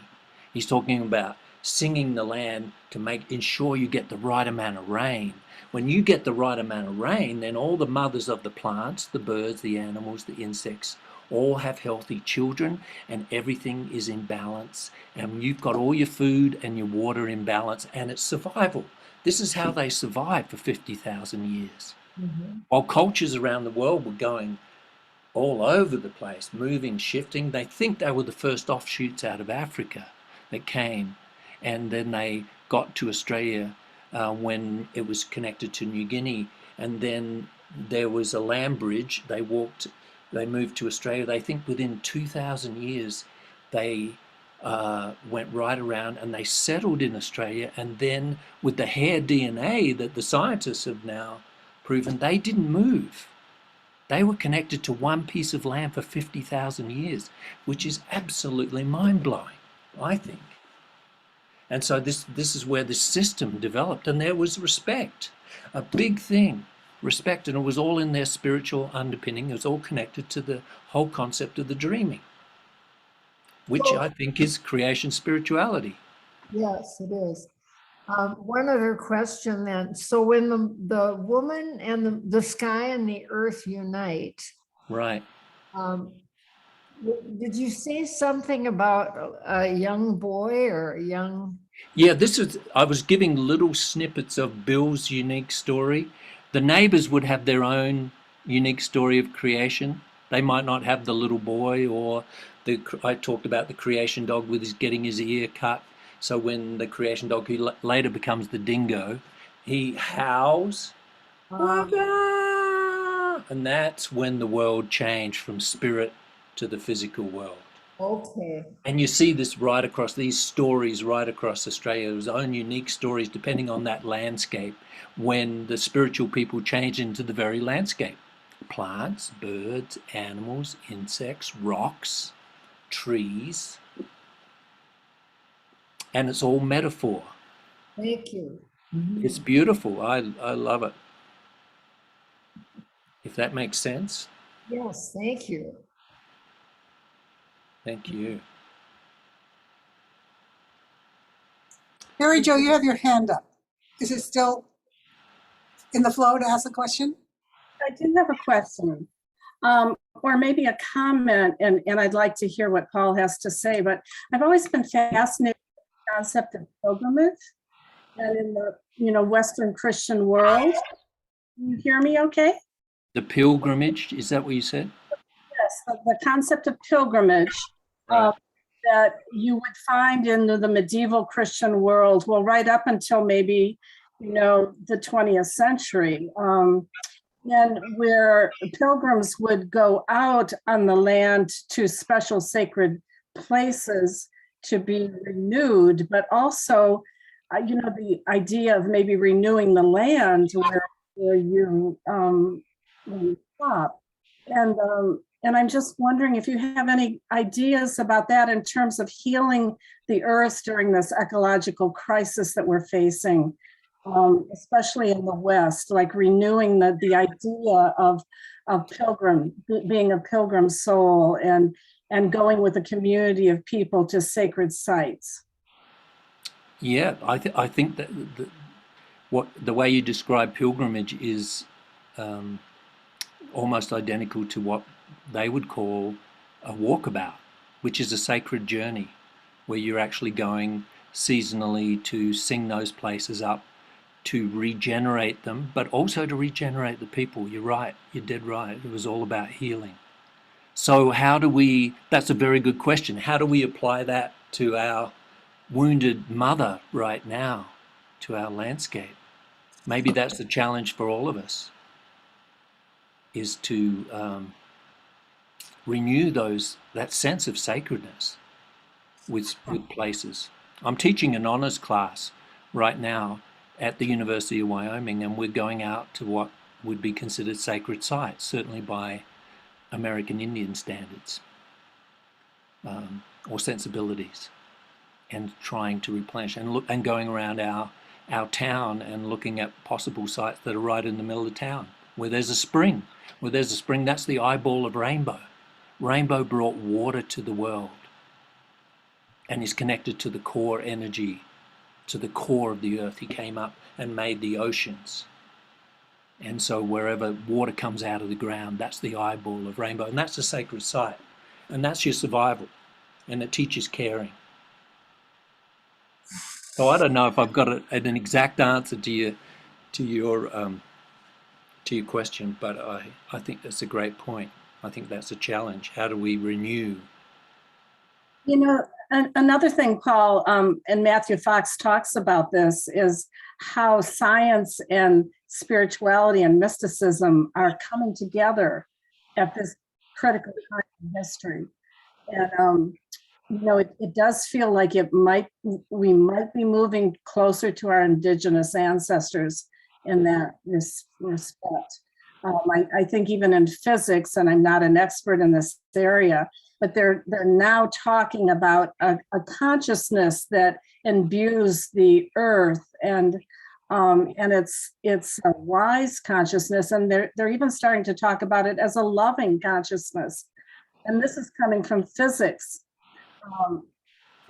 He's talking about singing the land to ensure you get the right amount of rain. When you get the right amount of rain, then all the mothers of the plants, the birds, the animals, the insects, all have healthy children, and everything is in balance, and you've got all your food and your water in balance, and it's survival. This is how they survived for 50,000 years. Mhm. While cultures around the world were going all over the place, moving, shifting, they think they were the first offshoots out of Africa that came, and then they got to Australia when it was connected to New Guinea, and then there was a land bridge. They moved to Australia. They think within 2,000 years they went right around and they settled in Australia, and then with the hair DNA that the scientists have now proven, they didn't move. They were connected to one piece of land for 50,000 years, which is absolutely mind-blowing, I think. And so this is where this system developed, and there was respect, a big thing, respect, and it was all in their spiritual underpinning. It was all connected to the whole concept of the dreaming, which I think is creation spirituality. Yes, it is. One other question then. So when the woman and the sky and the earth unite, Right. did you say something about a young boy or a young? Yeah, I was giving little snippets of Bill's unique story. The neighbors would have their own unique story of creation. They might not have the little boy, or I talked about the creation dog with getting his ear cut. So when the creation dog, who later becomes the dingo, he howls, "Wonga!" And that's when the world changed from spirit to the physical world. Okay. And you see this right across, these stories right across Australia, his own unique stories depending on that landscape, when the spiritual people change into the very landscape. Plants, birds, animals, insects, rocks, trees. And it's all metaphor. Thank you. It's beautiful. I love it. If that makes sense. Yes, thank you. Thank you. Mary Jo, you have your hand up. Is it still in the flow to ask a question? I do have a question, or maybe a comment, and I'd like to hear what Paul has to say, but I've always been fascinated with the concept of pilgrimage and in the, Western Christian world. Can you hear me okay? The pilgrimage, is that what you said? Yes, the concept of pilgrimage Right. that you would find in the medieval Christian world, well, right up until maybe, the 20th century. And where pilgrims would go out on the land to special sacred places to be renewed, but also, the idea of maybe renewing the land where you stop. And I'm just wondering if you have any ideas about that in terms of healing the earth during this ecological crisis that we're facing. Especially in the West, like renewing the idea of being a pilgrim soul and going with a community of people to sacred sites. Yeah, I think that the way you describe pilgrimage is almost identical to what they would call a walkabout, which is a sacred journey where you're actually going seasonally to sing those places up, to regenerate them, but also to regenerate the people. You're right, you're dead right. It was all about healing. So that's a very good question. How do we apply that to our wounded mother right now, to our landscape? Maybe that's the challenge for all of us, is to renew that sense of sacredness with places. I'm teaching an honors class right now at the University of Wyoming, and we're going out to what would be considered sacred sites, certainly by American Indian standards or sensibilities, and trying to replenish and look and going around our town and looking at possible sites that are right in the middle of town where there's a spring. Where there's a spring, that's the eyeball of Rainbow. Rainbow brought water to the world and is connected to the core energy, to the core of the earth. He came up and made the oceans. And so wherever water comes out of the ground, that's the eyeball of Rainbow. And that's a sacred site. And that's your survival. And it teaches caring. So I don't know if I've got an exact answer to your question, but I think that's a great point. I think that's a challenge. How do we renew? You know, another thing, Paul, and Matthew Fox talks about this, is how science and spirituality and mysticism are coming together at this critical time in history. And, you know, it does feel like we might be moving closer to our indigenous ancestors in that respect. I think even in physics, and I'm not an expert in this area, but they're now talking about a consciousness that imbues the earth, and it's a wise consciousness, and they're even starting to talk about it as a loving consciousness, and this is coming from physics.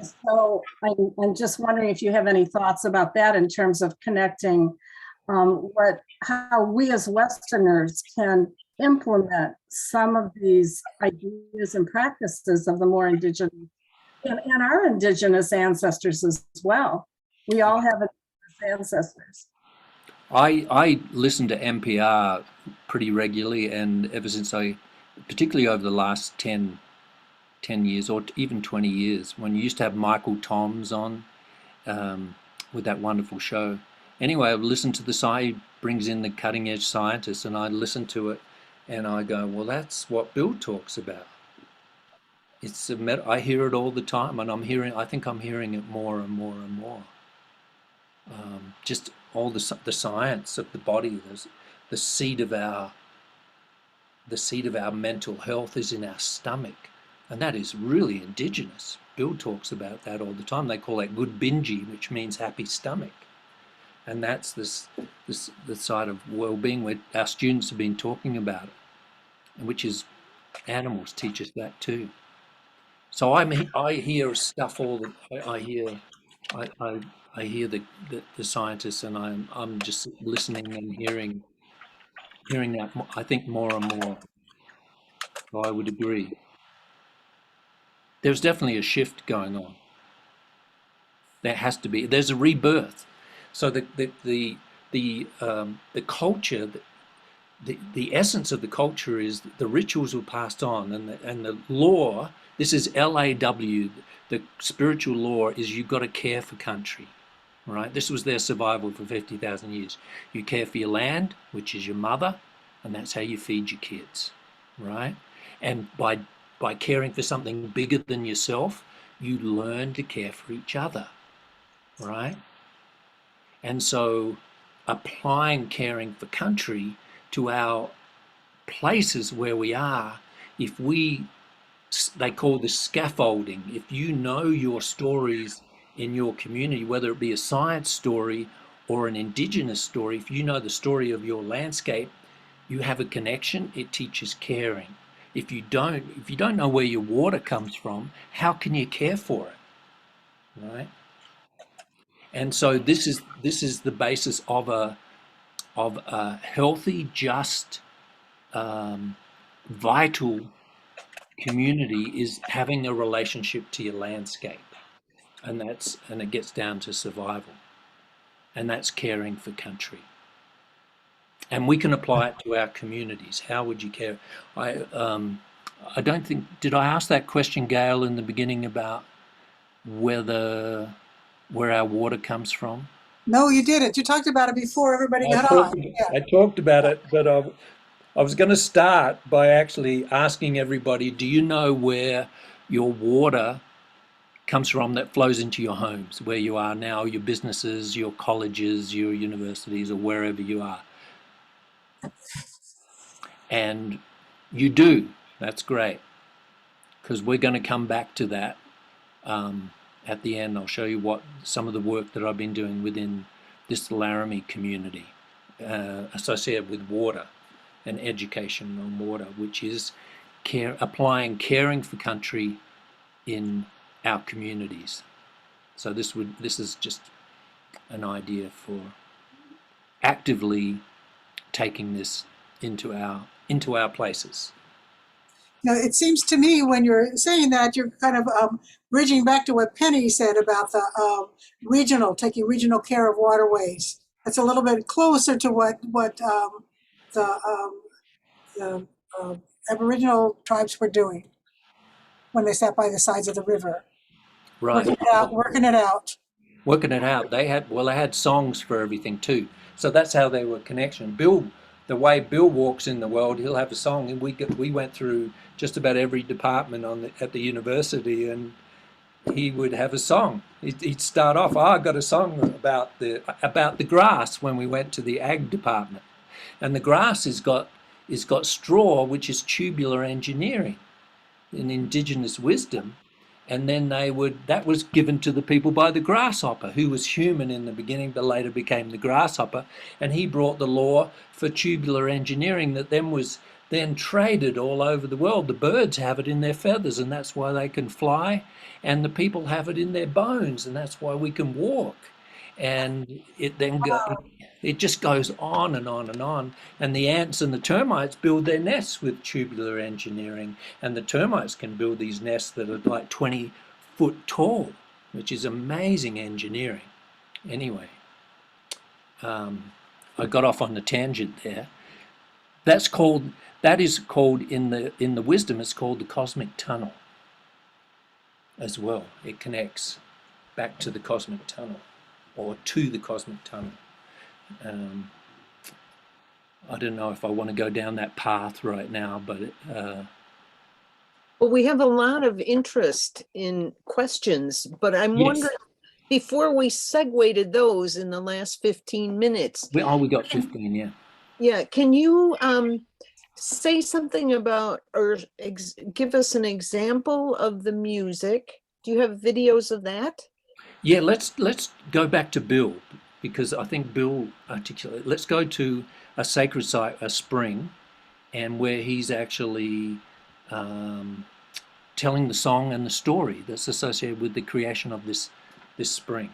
So I'm just wondering if you have any thoughts about that in terms of connecting how we as Westerners can implement some of these ideas and practices of the more indigenous and our indigenous ancestors as well. We all have indigenous ancestors. I listen to NPR pretty regularly, and ever since particularly over the last 10 years or even 20 years, when you used to have Michael Toms on with that wonderful show. Anyway, I've listened to the side, he brings in the cutting edge scientists, and I listen to it and I go, well, that's what Bill talks about. I hear it all the time, and I think I'm hearing it more and more and more. Just all the science of the body, the seed of our mental health is in our stomach, and that is really indigenous. Bill talks about that all the time. They call that good bingy, which means happy stomach. And that's the side of well-being where our students have been talking about it, which is animals teach us that too. So I hear stuff I hear the scientists, and I'm just listening and hearing that. I think more and more. So I would agree. There's definitely a shift going on. There has to be. There's a rebirth. So the culture, the essence of the culture is the rituals were passed on, and the law. This is LAW. The spiritual law is you've got to care for country, right? This was their survival for 50,000 years. You care for your land, which is your mother, and that's how you feed your kids, right? And by caring for something bigger than yourself, you learn to care for each other, right? And so applying caring for country to our places where we are, they call this scaffolding. If you know your stories in your community, whether it be a science story or an indigenous story, if you know the story of your landscape, you have a connection. It teaches caring. If you don't know where your water comes from, how can you care for it, right? And so this is the basis of a healthy, just, vital community, is having a relationship to your landscape, and it gets down to survival, and that's caring for country. And we can apply it to our communities. How would you care? I don't think, did I ask that question, Gail, in the beginning about where our water comes from? No, you didn't. You talked about it before everybody got on. I talked about it, but I was going to start by actually asking everybody, do you know where your water comes from, that flows into your homes, where you are now, your businesses, your colleges, your universities, or wherever you are. And you do. That's great, because we're going to come back to that at the end. I'll show you what some of the work that I've been doing within this Laramie community associated with water and education on water, which is caring for country in our communities. So this is just an idea for actively taking this into our places. Now, it seems to me when you're saying that, you're kind of bridging back to what Penny said about the taking regional care of waterways. That's a little bit closer to what the Aboriginal tribes were doing when they sat by the sides of the river, Right. working it out. Working it out. They had songs for everything too. So that's how they were connection. Bill, the way Bill walks in the world, he'll have a song, and we went through just about every department at the university, and he would have a song. He'd start off, I got a song about the grass when we went to the ag department, and the grass has got straw, which is tubular engineering, an indigenous wisdom. And then that was given to the people by the grasshopper, who was human in the beginning but later became the grasshopper, and he brought the law for tubular engineering that was then traded all over the world. The birds have it in their feathers, and that's why they can fly, and the people have it in their bones, and that's why we can walk. And it just goes on and on and on. And the ants and the termites build their nests with tubular engineering, and the termites can build these nests that are like 20 foot tall, which is amazing engineering. Anyway, I got off on the tangent there. That is called in the wisdom, it's called the cosmic tunnel as well. It connects back to the cosmic tunnel, or to the cosmic tunnel. I don't know if I want to go down that path right now, but Well, we have a lot of interest in questions, but I'm yes. wondering, before we segued those in the last 15 minutes. We got 15, yeah. Yeah, can you say something about, or give us an example of the music? Do you have videos of that? Yeah, let's go back to Bill, because I think Bill articulated. Let's go to a sacred site, a spring, and where he's actually telling the song and the story that's associated with the creation of this spring,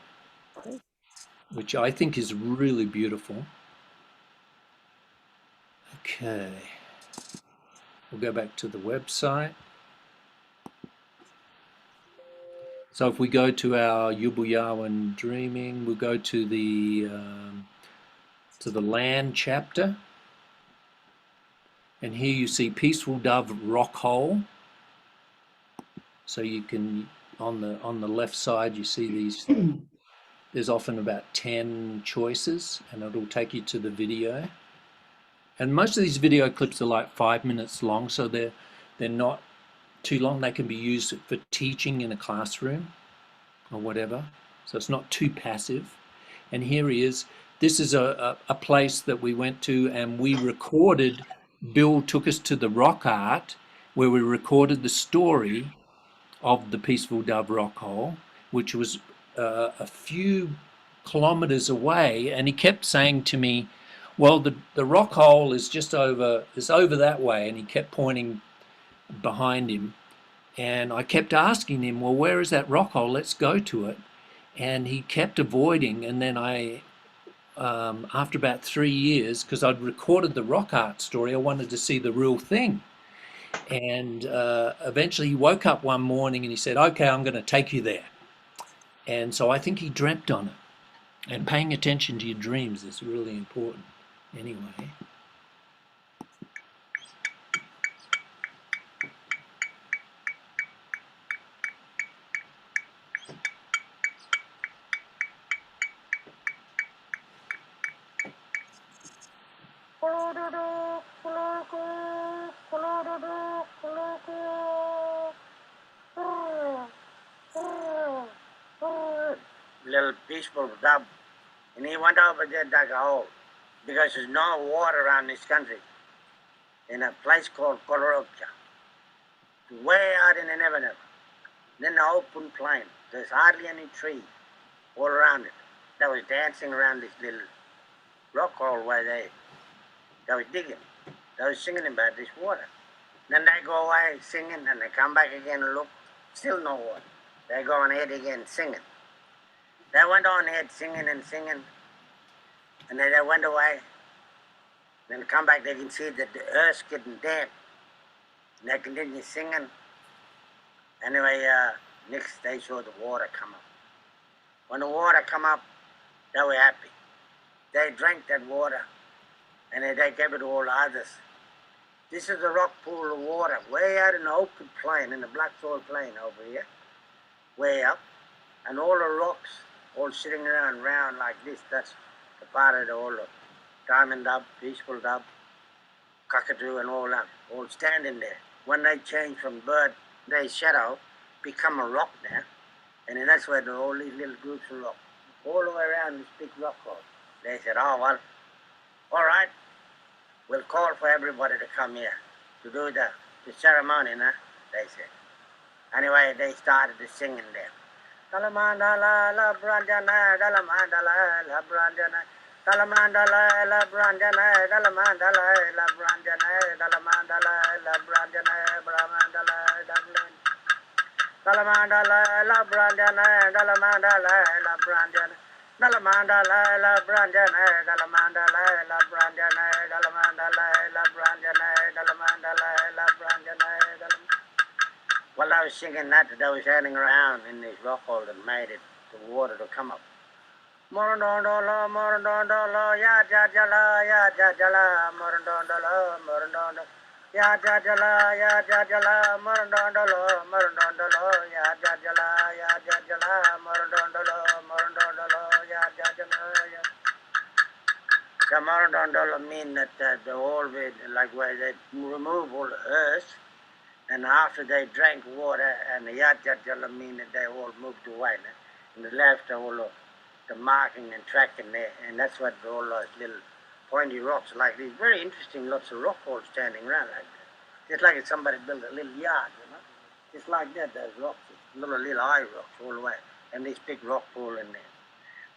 which I think is really beautiful. Okay, we'll go back to the website. So if we go to our Yuba Yarwin dreaming, we'll go to the land chapter, and here you see Peaceful Dove Rock Hole. So you can, on the left side, you see these. There's often about 10 choices, and it'll take you to the video. And most of these video clips are like 5 minutes long, so they're not too long. They can be used for teaching in a classroom or whatever. So it's not too passive. And here he is. This is a place that we went to, and we recorded. Bill took us to the rock art, where we recorded the story of the Peaceful Dove Rock Hole, which was a few kilometers away. And he kept saying to me, well, the rock hole is just over that way, and he kept pointing behind him. And I kept asking him, well, where is that rock hole? Let's go to it. And he kept avoiding. And then I, after about 3 years, because I'd recorded the rock art story, I wanted to see the real thing. And eventually he woke up one morning and he said, okay, I'm going to take you there. And so I think he dreamt on it. And paying attention to your dreams is really important. Anyway. little peaceful dub. And he went over there dug a hole because there's no water around this country in a place called Coloropcha. Way out in the never never. Then the open plain. There's hardly any tree all around it. They was dancing around this little rock hole where they was digging. They was singing about this water. Then they go away singing and they come back again and look. Still no water. They go on ahead again singing. They went on ahead singing and singing. And then they went away. Then come back, they can see that the earth's getting damp. And they continue singing. Anyway, next they saw the water come up. When the water come up, they were happy. They drank that water and they gave it to all the others. This is a rock pool of water way out in the open plain, in the black soil plain over here, way up. And all the rocks all sitting around round like this. That's the part of the all the diamond dub, peaceful dub, cockatoo and all that, all standing there. When they change from bird, they shadow, become a rock now. And then that's where all these little groups of rock, all the way around this big rock hole. They said, oh, well, all right, we'll call for everybody to come here to do the ceremony, nah? They said. Anyway, they started the singing there. Dalamandala la brandana, dalamandala la brandana, dalamandala la brandana, dalamandala la brandana, dalamandala la brandana, bramandala dablin. Dalamandala la brandana, dalamandala la brandana. Dalamandala la brandana, dalamandala la brandana, dalamandala la brandana, dalamandala la brandana. While I was singing that, they was standing around in this rock hole that made it, the water to come up. Morondondolo, morondondolo, ya jajala, ya jajala, morondondolo, morondondolo, ya jajala, ya jajala, morondondolo, morondondolo, ya jajala, ya jajala, morondondolo, morondondolo, ya jajala, ya. The morondondolo mean that the whole way, like where they remove all the earth. And after they drank water, and the yat-yat-yalla mean that they all moved away. And they left all the marking and tracking there. And that's what all those little pointy rocks like these. Very interesting, lots of rock holes standing around like that. Just like if somebody built a little yard, you know. Just like that, those rocks, little eye rocks all the way. And this big rock pool in there.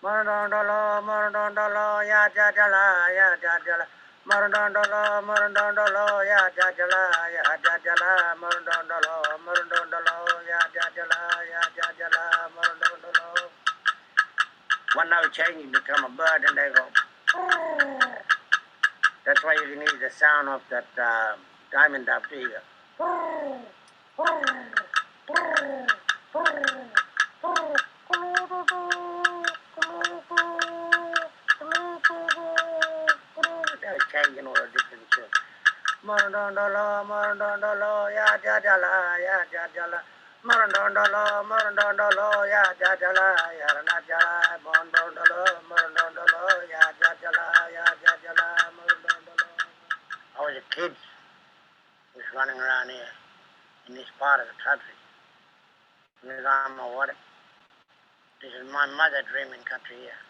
Morondondolo, morondondolo, ya-ja-ja-la, ya-ja-ja-la. Morondondolo, morondondolo, ya jajala, ya jajala, morondondolo, morondondolo, ya jajala, morondondolo. When they change, you become a bird and they go. That's why you need the sound of that diamond dub eagle. Changing all the different shit. Morondondolo, morondondolo, ya jajala, ya jajala. Morondondolo, morondondolo, ya jajala, ya jajala. Morondondolo, morondondolo, ya jajala, morondondolo. I was a kid who was running around here in this part of the country. Because I'm a water. This is my mother dreaming country here.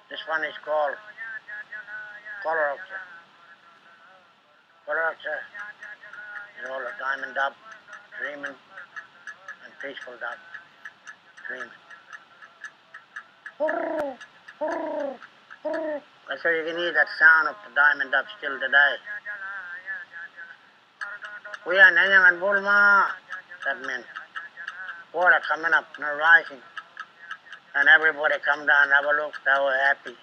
This one is called Coloropcha. Coloropcha is all a diamond dub, dreaming, and peaceful dub, dreaming. So you can hear that sound of the diamond dub still today. We are Nanyang and Bulma, that meant water coming up and rising. And everybody come down and have a look, they were happy.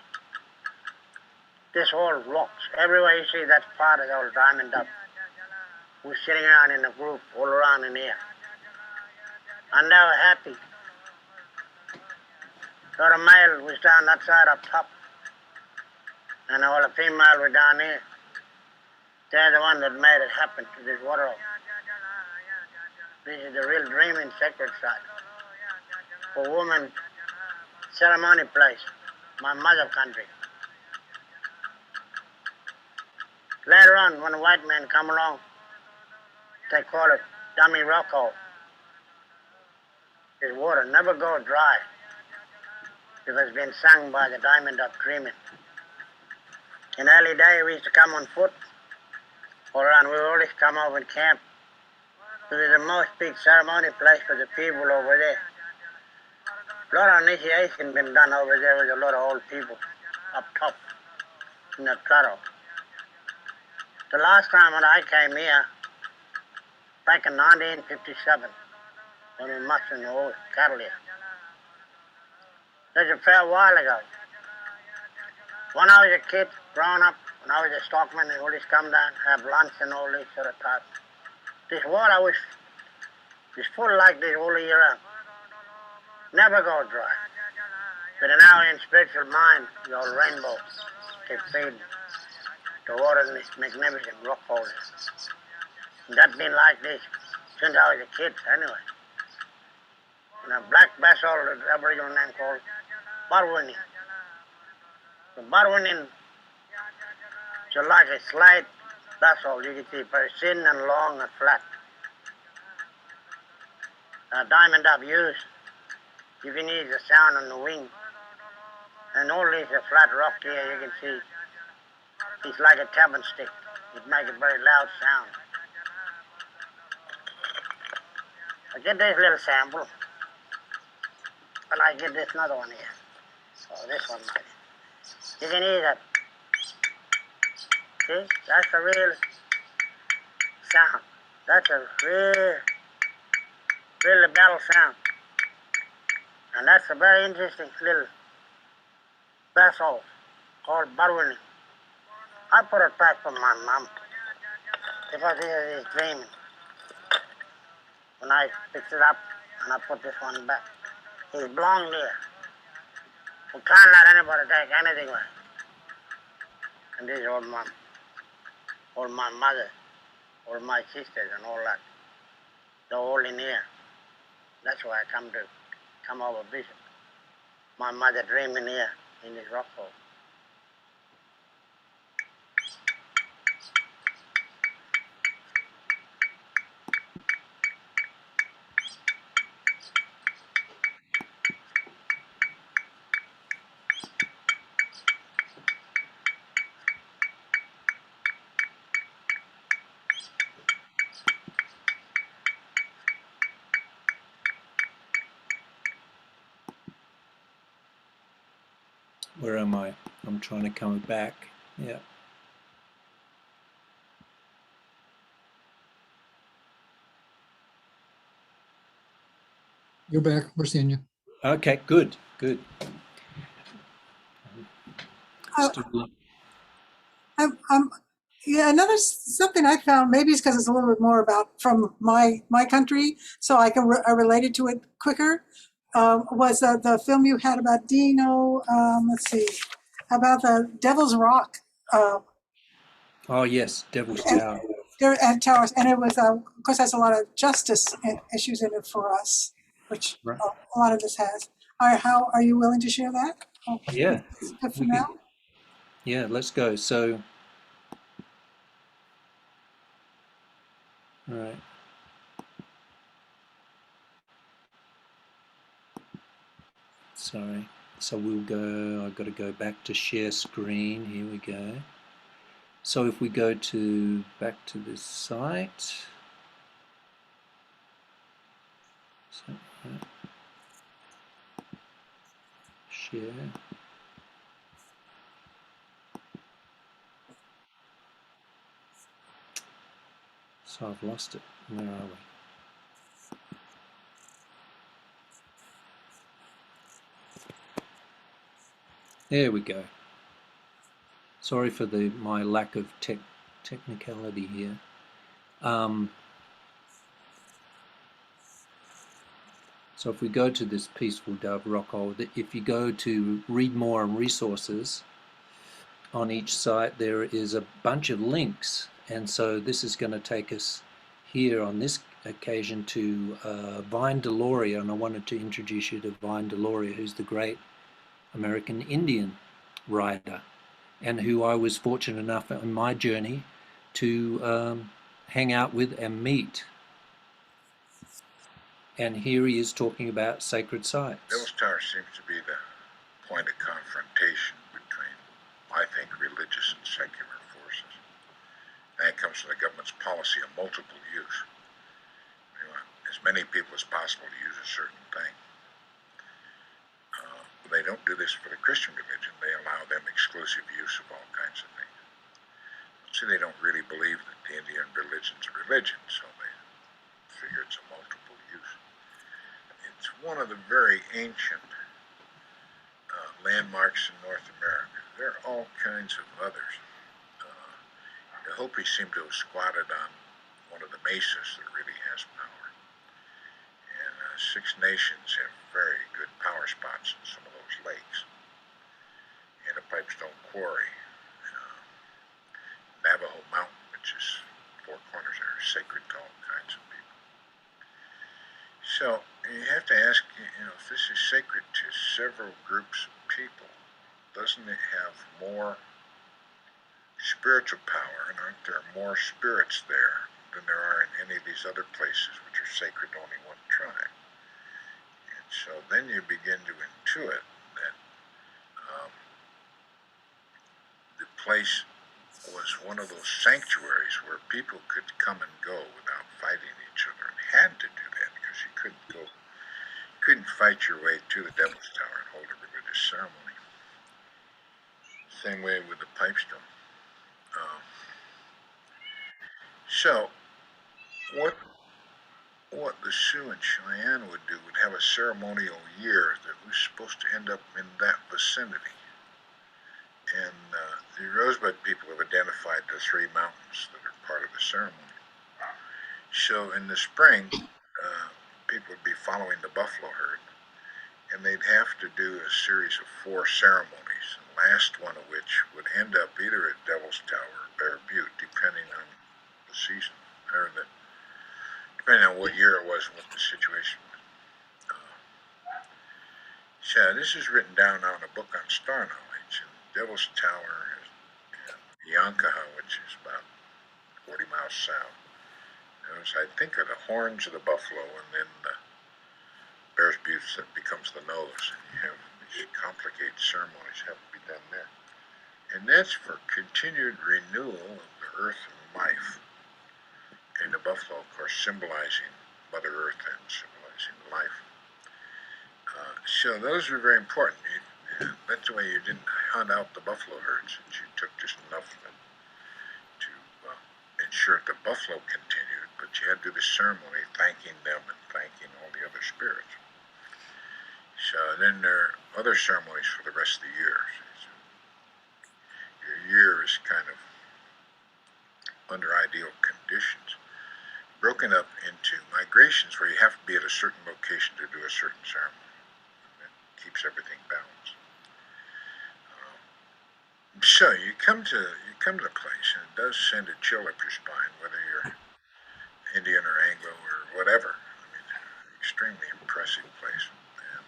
This whole rocks, everywhere you see that part of the old diamond dub. We're sitting around in a group all around in here. And they were happy. So the male was down that side up top. And all the female were down here. They're the one that made it happen to this water. This is the real dreaming sacred side. For women, ceremony place, my mother country. Later on, when a white man come along, they call it dummy rock hole. This water never go dry. It was being sung by the Diamond of Dreaming. In early day, we used to come on foot, or and we always come over and camp. It was the most big ceremony place for the people over there. A lot of initiation been done over there with a lot of old people up top in the plateau. The last time when I came here, back in 1957, when we mustered the old cattle here. That's a fair while ago. When I was a kid, growing up, when I was a stockman, they always come down, have lunch and all this sort of stuff. This water was full like this all year round. Never go dry. But now in spiritual mind, the old rainbow keep feeding the water in this magnificent rock holes. And that's been like this since I was a kid anyway. And a black vessel, the Aboriginal name called Barwini. The Barwini is like a slight vessel, you can see, very thin and long and flat. A diamond of use, you can hear the sound on the wing. And all this a flat rock here, you can see, it's like a cabin stick. It makes a very loud sound. I get this little sample, and I get this another one here. Oh, this one might. You can hear that. See, that's a real sound. That's a real bell sound. And that's a very interesting little vessel called Barwini. I put it back from my mom because he is dreaming. When I picked it up and I put this one back, he's belonged there. We can't let anybody take anything away. And this old mom, all my mother, all my sisters and all that, they're all in here. That's why I come over visit. My mother dreaming here in this rock hole. Where am I? I'm trying to come back. Yeah. You're back. We're seeing you. Okay, good, good. Uh, Still- Yeah, something I found, maybe it's because it's a little bit more about from my country, so I can I related to it quicker, was the film you had about Dino, let's see, about the Devil's Rock. Oh yes, Devil's and, Tower. and Towers, and it was, of course, has a lot of justice issues in it for us, which Right. a lot of this has. How are you willing to share that? Oh, Yeah. it's good for We now. could- yeah, let's go. So, all right. Sorry. So we'll go, I've got to go back to share screen. Here we go. So if we go back to this site. So, share. So I've lost it. Where are we? There we go. Sorry for my lack of technicality here. So if we go to this Peaceful Dove Rockhole, if you go to read more on resources on each site, there is a bunch of links. And so this is going to take us here on this occasion to Vine Deloria, and I wanted to introduce you to Vine Deloria, who's the great American Indian writer, and who I was fortunate enough on my journey to hang out with and meet. And here he is talking about sacred sites. Devil's Tower seems to be the point of confrontation between, I think, religious and secular forces. And that comes from the government's policy of multiple use. They want as many people as possible to use a certain thing. They don't do this for the Christian religion. They allow them exclusive use of all kinds of things. See, they don't really believe that the Indian religion's a religion, so they figure it's a multiple use. It's one of the very ancient landmarks in North America. There are all kinds of others. The Hopi seem to have squatted on one of the mesas that really has power. And Six Nations have very good power spots in some of those lakes. And a Pipestone Quarry. Navajo Mountain, which is four corners are sacred to all kinds of people. So you have to ask, if this is sacred to several groups of people, doesn't it have more spiritual power, and aren't there more spirits there than there are in any of these other places which are sacred to only one tribe? And so then you begin to intuit that the place was one of those sanctuaries where people could come and go without fighting each other, and had to do that because you couldn't fight your way to the Devil's Tower and hold a religious ceremony. Same way with the Pipestone. So what the Sioux and Cheyenne would do would have a ceremonial year that was supposed to end up in that vicinity. And the Rosebud people have identified the three mountains that are part of the ceremony. So in the spring, people would be following the buffalo herd, and they'd have to do a series of 4 ceremonies, the last one of which would end up either at Devil's Tower or Bear Butte, depending on the season, or depending on what year it was and what the situation was. So this is written down now in a book on star knowledge. And Devil's Tower is Yankaha, which is about 40 miles south. Those, I think, are the horns of the buffalo, and then the Bear's Butte that becomes the nose. And you have these complicated ceremonies have to be done there. And that's for continued renewal of the earth and life. And the buffalo, of course, symbolizing Mother Earth and symbolizing life. So those were very important. That's the way you didn't hunt out the buffalo herds. You took just enough of it to ensure that the buffalo continued, but you had to do the ceremony thanking them and thanking all the other spirits. So then there are other ceremonies for the rest of the year. So your year is kind of under ideal conditions, broken up into migrations where you have to be at a certain location to do a certain ceremony. That keeps everything balanced. So you come to the place, and it does send a chill up your spine, whether you're Indian or Anglo or whatever. I mean, extremely impressive place. And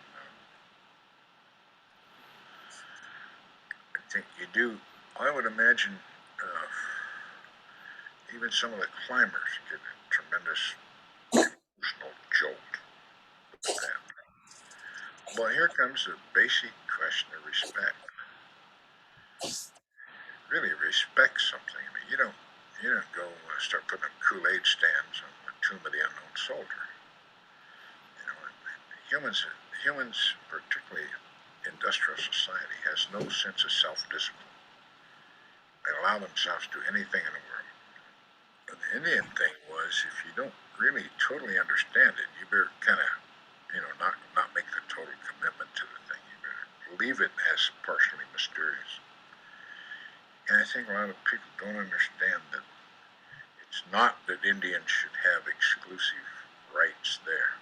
I think you do. I would imagine even some of the climbers get a tremendous emotional jolt. Well, here comes the basic question of respect. Really respect something. I mean, you don't go start putting up Kool-Aid stands on the tomb of the unknown soldier. Humans, particularly industrial society, has no sense of self-discipline. They allow themselves to do anything in the world. But the Indian thing was, if you don't really totally understand it, you better kind of, not make the total commitment to the thing. You better leave it as partially mysterious. And I think a lot of people don't understand that it's not that Indians should have exclusive rights there.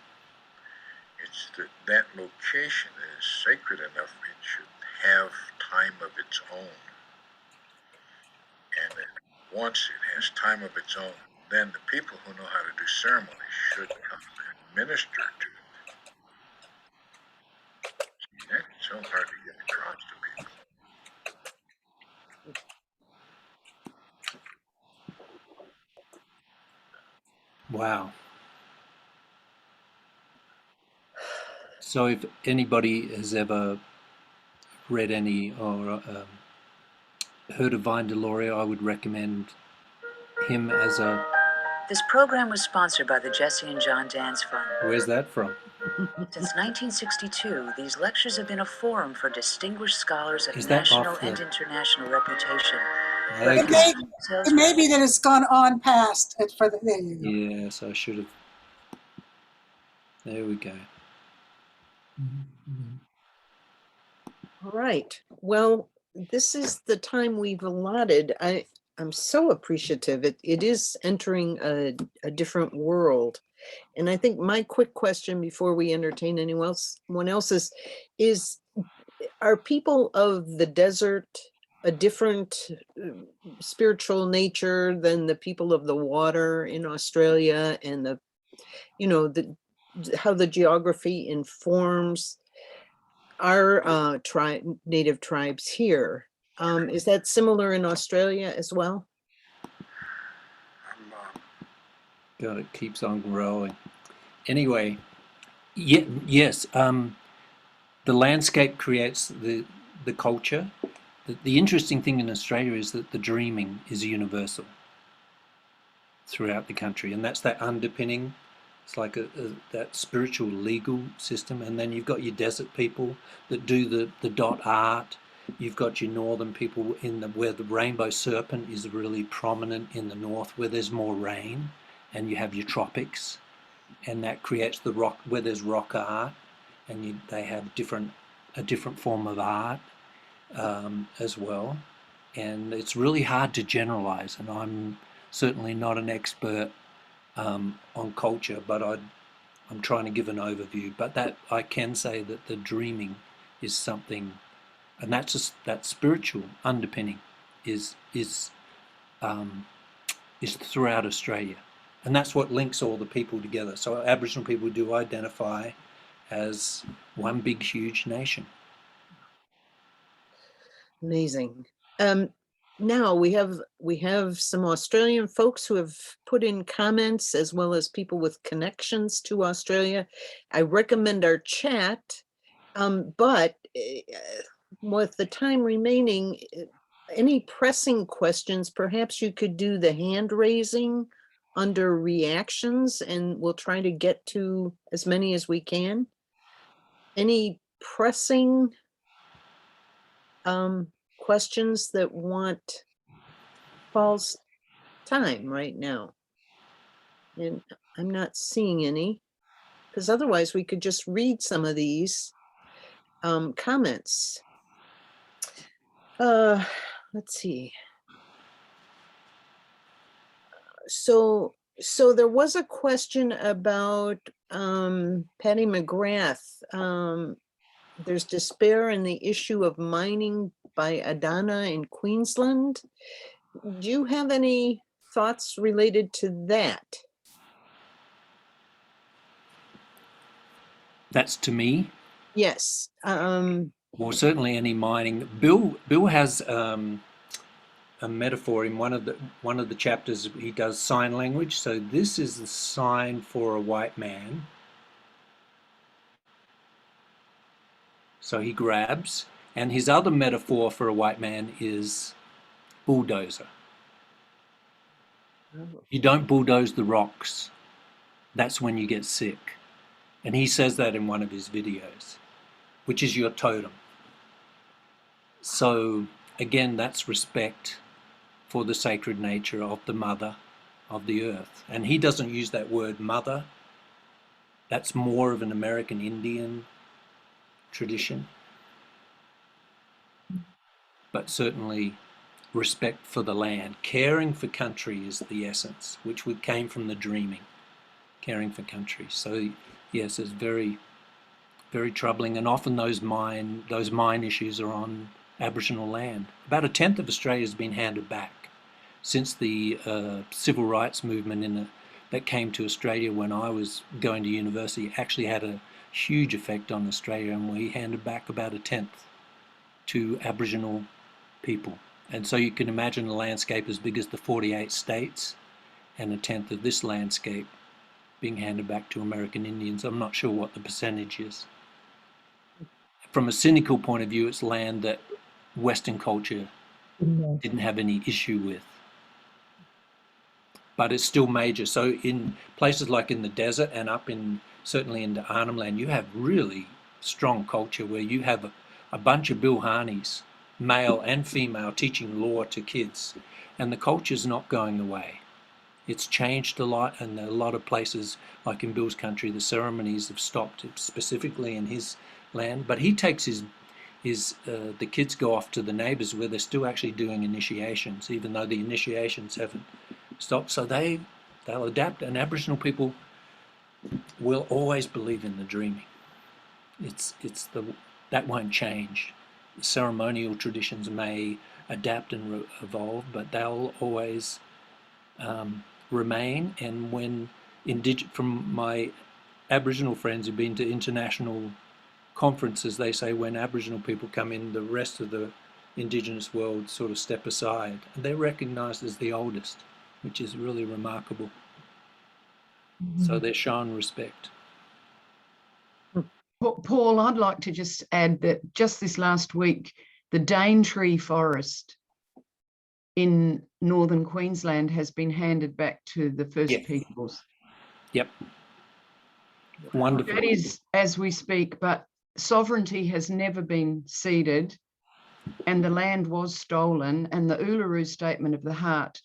It's that that location is sacred enough it should have time of its own. And that once it has time of its own, then the people who know how to do ceremonies should come and minister to it. That's so hard to get across to people. Wow. So if anybody has ever read any or heard of Vine Deloria, I would recommend him as a... This program was sponsored by the Jesse and John Dance Fund. Where's that from? Since 1962, these lectures have been a forum for distinguished scholars of Is that national off the- and international reputation. Okay. It may be that it's gone on past it for the, there you go. Yes, I should have. There we go. All right. Well, this is the time we've allotted. I'm so appreciative. It is entering a different world. And I think my quick question before we entertain anyone else is are people of the desert a different spiritual nature than the people of the water in Australia, and how the geography informs our native tribes here? Is that similar in Australia as well? God, it keeps on growing. Anyway, yes, the landscape creates the culture. The interesting thing in Australia is that the dreaming is universal throughout the country, and that's that underpinning. It's like that spiritual legal system, and then you've got your desert people that do the dot art. You've got your northern people where the Rainbow Serpent is really prominent in the north, where there's more rain, and you have your tropics, and that creates the rock where there's rock art, and they have a different form of art as well. And it's really hard to generalize, and I'm certainly not an expert on culture, but I'm trying to give an overview. But that I can say that the dreaming is something, and that's just that spiritual underpinning is throughout Australia, and that's what links all the people together. So Aboriginal people do identify as one big huge nation. Amazing. Now we have some Australian folks who have put in comments, as well as people with connections to Australia. I recommend our chat, but with the time remaining, any pressing questions, perhaps you could do the hand raising under reactions, and we'll try to get to as many as we can. Any pressing questions that want Paul's time right now? And I'm not seeing any, because otherwise we could just read some of these comments. Let's see. So there was a question about Patty McGrath. There's despair in the issue of mining by Adana in Queensland. Do you have any thoughts related to that? That's to me. Yes. Well, certainly any mining. Bill has a metaphor in one of the chapters. He does sign language. So this is the sign for a white man. So he grabs, and his other metaphor for a white man is bulldozer. You don't bulldoze the rocks. That's when you get sick. And he says that in one of his videos, which is your totem. So again, that's respect for the sacred nature of the mother of the earth. And he doesn't use that word mother. That's more of an American Indian tradition. But certainly respect for the land. Caring for country is the essence, which came from the dreaming, caring for country. So yes, it's very, very troubling. And often those mine issues are on Aboriginal land. About 1/10 of Australia has been handed back since the civil rights movement that came to Australia when I was going to university actually had a huge effect on Australia, and we handed back about 1/10 to Aboriginal people. And so you can imagine a landscape as big as the 48 states, and 1/10 of this landscape being handed back to American Indians. I'm not sure what the percentage is. from a cynical point of view, it's land that Western culture didn't have any issue with. But it's still major. So in places like in the desert and up in, certainly in the Arnhem Land, you have really strong culture where you have a bunch of bilhanis, male and female, teaching law to kids. And the culture's not going away. It's changed a lot, and a lot of places, like in Bill's country, the ceremonies have stopped, specifically in his land. But he takes the kids go off to the neighbors where they're still actually doing initiations, even though the initiations haven't stopped. So they'll adapt, and Aboriginal people will always believe in the dreaming. That won't change. The ceremonial traditions may adapt and evolve, but they'll always remain. And when from my Aboriginal friends who've been to international conferences, they say when Aboriginal people come in, the rest of the Indigenous world sort of step aside, and they're recognised as the oldest, which is really remarkable. So they're shown respect. Paul, I'd like to just add that just this last week, the Daintree Forest in northern Queensland has been handed back to the First Peoples. Yep. Wonderful. That is as we speak, but sovereignty has never been ceded, and the land was stolen, and the Uluru Statement of the Heart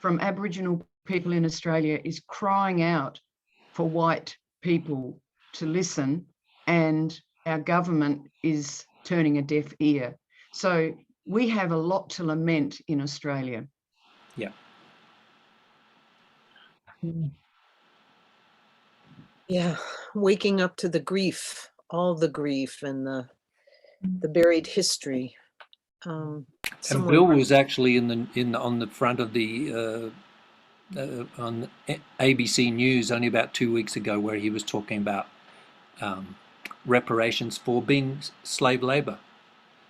from Aboriginal people in Australia is crying out for white people to listen, and our government is turning a deaf ear. So we have a lot to lament in Australia. Yeah. Yeah, waking up to the grief, all the grief and the buried history. And Bill was actually on the front of the on ABC News only about 2 weeks ago, where he was talking about reparations for being slave labor.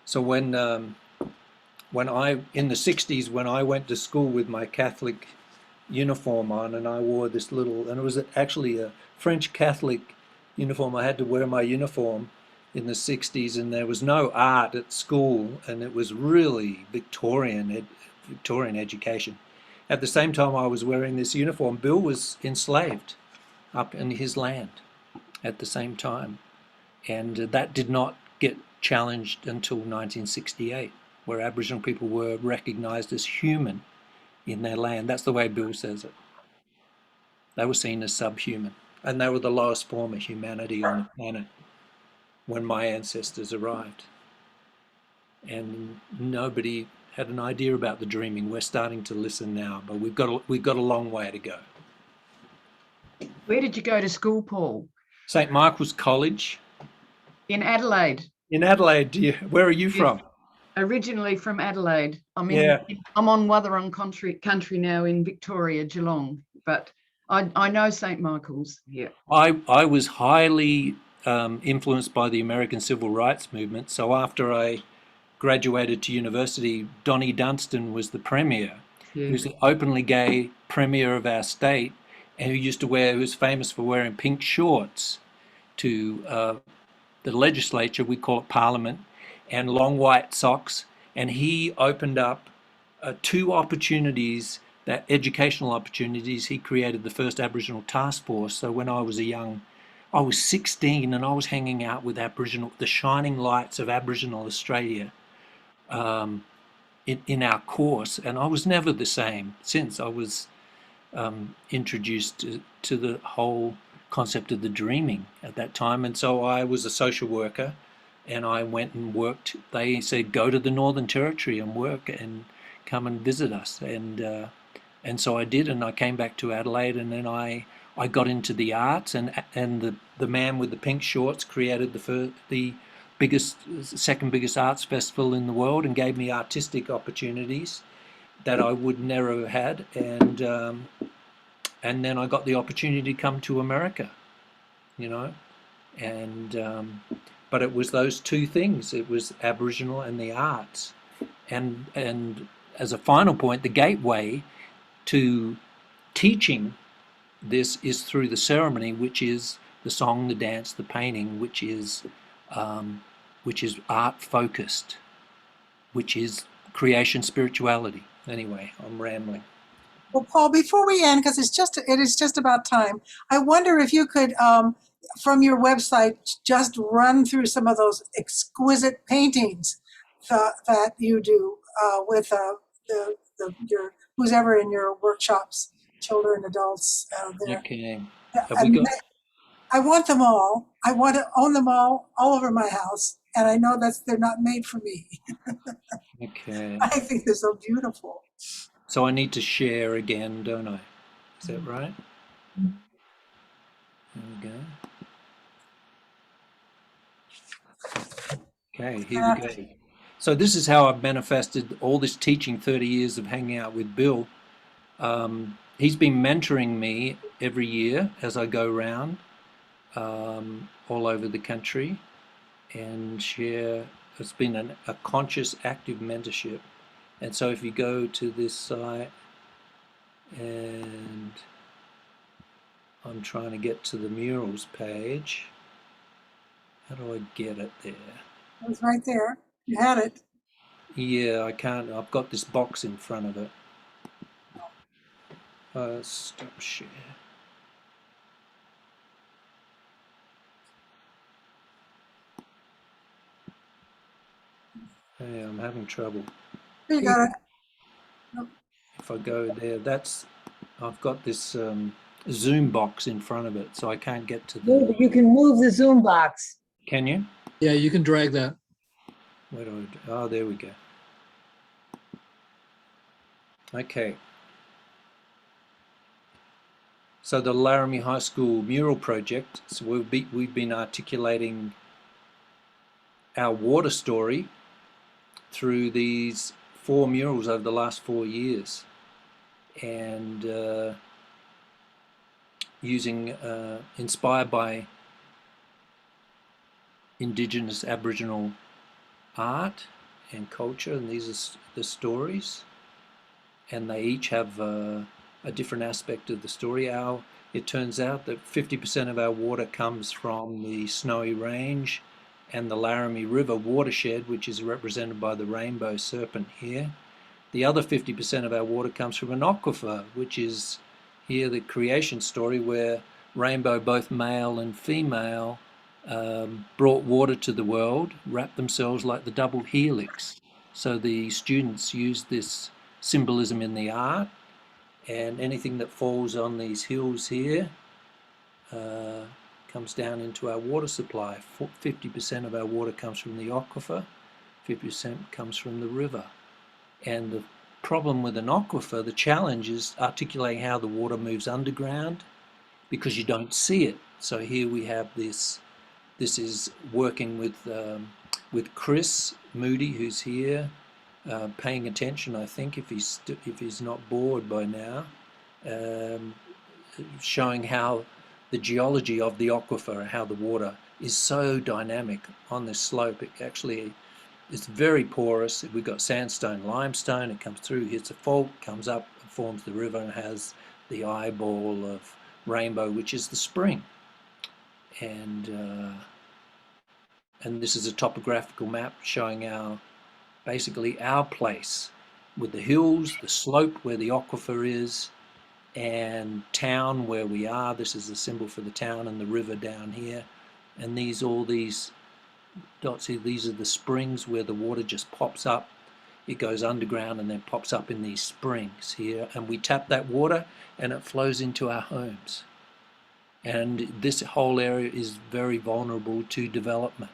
So when I in the 60s, when I went to school with my Catholic uniform on, and I wore this little, and it was actually a French Catholic uniform. I had to wear my uniform in the 60s, and there was no art at school, and it was really Victorian education. At the same time I was wearing this uniform, Bill was enslaved up in his land at the same time, and that did not get challenged until 1968, where Aboriginal people were recognised as human in their land. That's the way Bill says it. They were seen as subhuman, and they were the lowest form of humanity on the planet when my ancestors arrived. And nobody had an idea about the dreaming. We're starting to listen now, but we've got a long way to go. Where did you go to school, Paul? St. Michael's College. In Adelaide. In Adelaide. Where are you from? Originally from Adelaide. I'm on Wathaurong country now in Victoria, Geelong, but I know St. Michael's. Yeah. I was highly influenced by the American Civil Rights Movement. So after I graduated to university, Donnie Dunstan was the premier. He was the openly gay premier of our state, and who was famous for wearing pink shorts to the legislature, we call it Parliament, and long white socks. And he opened up 2 opportunities, that educational opportunities. He created the first Aboriginal task force. So when I was I was 16, and I was hanging out with the shining lights of Aboriginal Australia in our course, and I was never the same since I was introduced to the whole concept of the dreaming at that time. And so I was a social worker, and I went and worked. They said, go to the Northern Territory and work and come and visit us, and so I did, and I came back to Adelaide, and then I got into the arts, and the man with the pink shorts created the second biggest arts festival in the world, and gave me artistic opportunities that I would never have had, and then I got the opportunity to come to America, and but it was those 2 things. It was Aboriginal and the arts, and as a final point, the gateway to teaching this is through the ceremony, which is the song, the dance, the painting, which is which is art focused, which is creation spirituality. Anyway, I'm rambling. Well, Paul, before we end, because it is just about time, I wonder if you could, from your website, just run through some of those exquisite paintings that you do with your who's ever in your workshops, children, adults. Okay. Have we got? I want them all. I want to own them all over my house, and I know they're not made for me. Okay. I think they're so beautiful. So I need to share again, don't I? Is that right? There we go. Okay, here we go. So this is how I've manifested all this teaching, 30 years of hanging out with Bill. He's been mentoring me every year as I go around all over the country and share. It's been a conscious, active mentorship. And so if you go to this site, and I'm trying to get to the murals page. How do I get it there? It was right there. You had it. Yeah, I can't. I've got this box in front of it. Stop share. Hey, I'm having trouble. You got it. If I go there, I've got this Zoom box in front of it, so I can't get to the. You can move the Zoom box. Can you? Yeah, you can drag that. Where do I do? Oh, there we go. Okay. So the Laramie High School mural project. So we've been articulating our water story through these 4 murals over the last 4 years, and using inspired by Indigenous Aboriginal art and culture, and these are the stories, and they each have a different aspect of the story. It turns out that 50% of our water comes from the Snowy Range and the Laramie River watershed, which is represented by the Rainbow Serpent here. The other 50% of our water comes from an aquifer, which is here the creation story where Rainbow, both male and female, brought water to the world, wrapped themselves like the double helix. So the students use this symbolism in the art, and anything that falls on these hills here comes down into our water supply. 50% of our water comes from the aquifer, 50% comes from the river. And the problem with an aquifer, the challenge is articulating how the water moves underground because you don't see it. So here we have this. This is working with Chris Moody, who's here, paying attention, I think, if he's not bored by now, showing how the geology of the aquifer, how the water is so dynamic on this slope. It actually is very porous. We've got sandstone, limestone. It comes through, hits a fault, comes up, forms the river, and has the eyeball of Rainbow, which is the spring. And this is a topographical map showing basically our place with the hills, the slope where the aquifer is, and town where we are. This is a symbol for the town, and the river down here. And all these dots here, these are the springs where the water just pops up. It goes underground and then pops up in these springs here, and we tap that water and it flows into our homes. And this whole area is very vulnerable to development.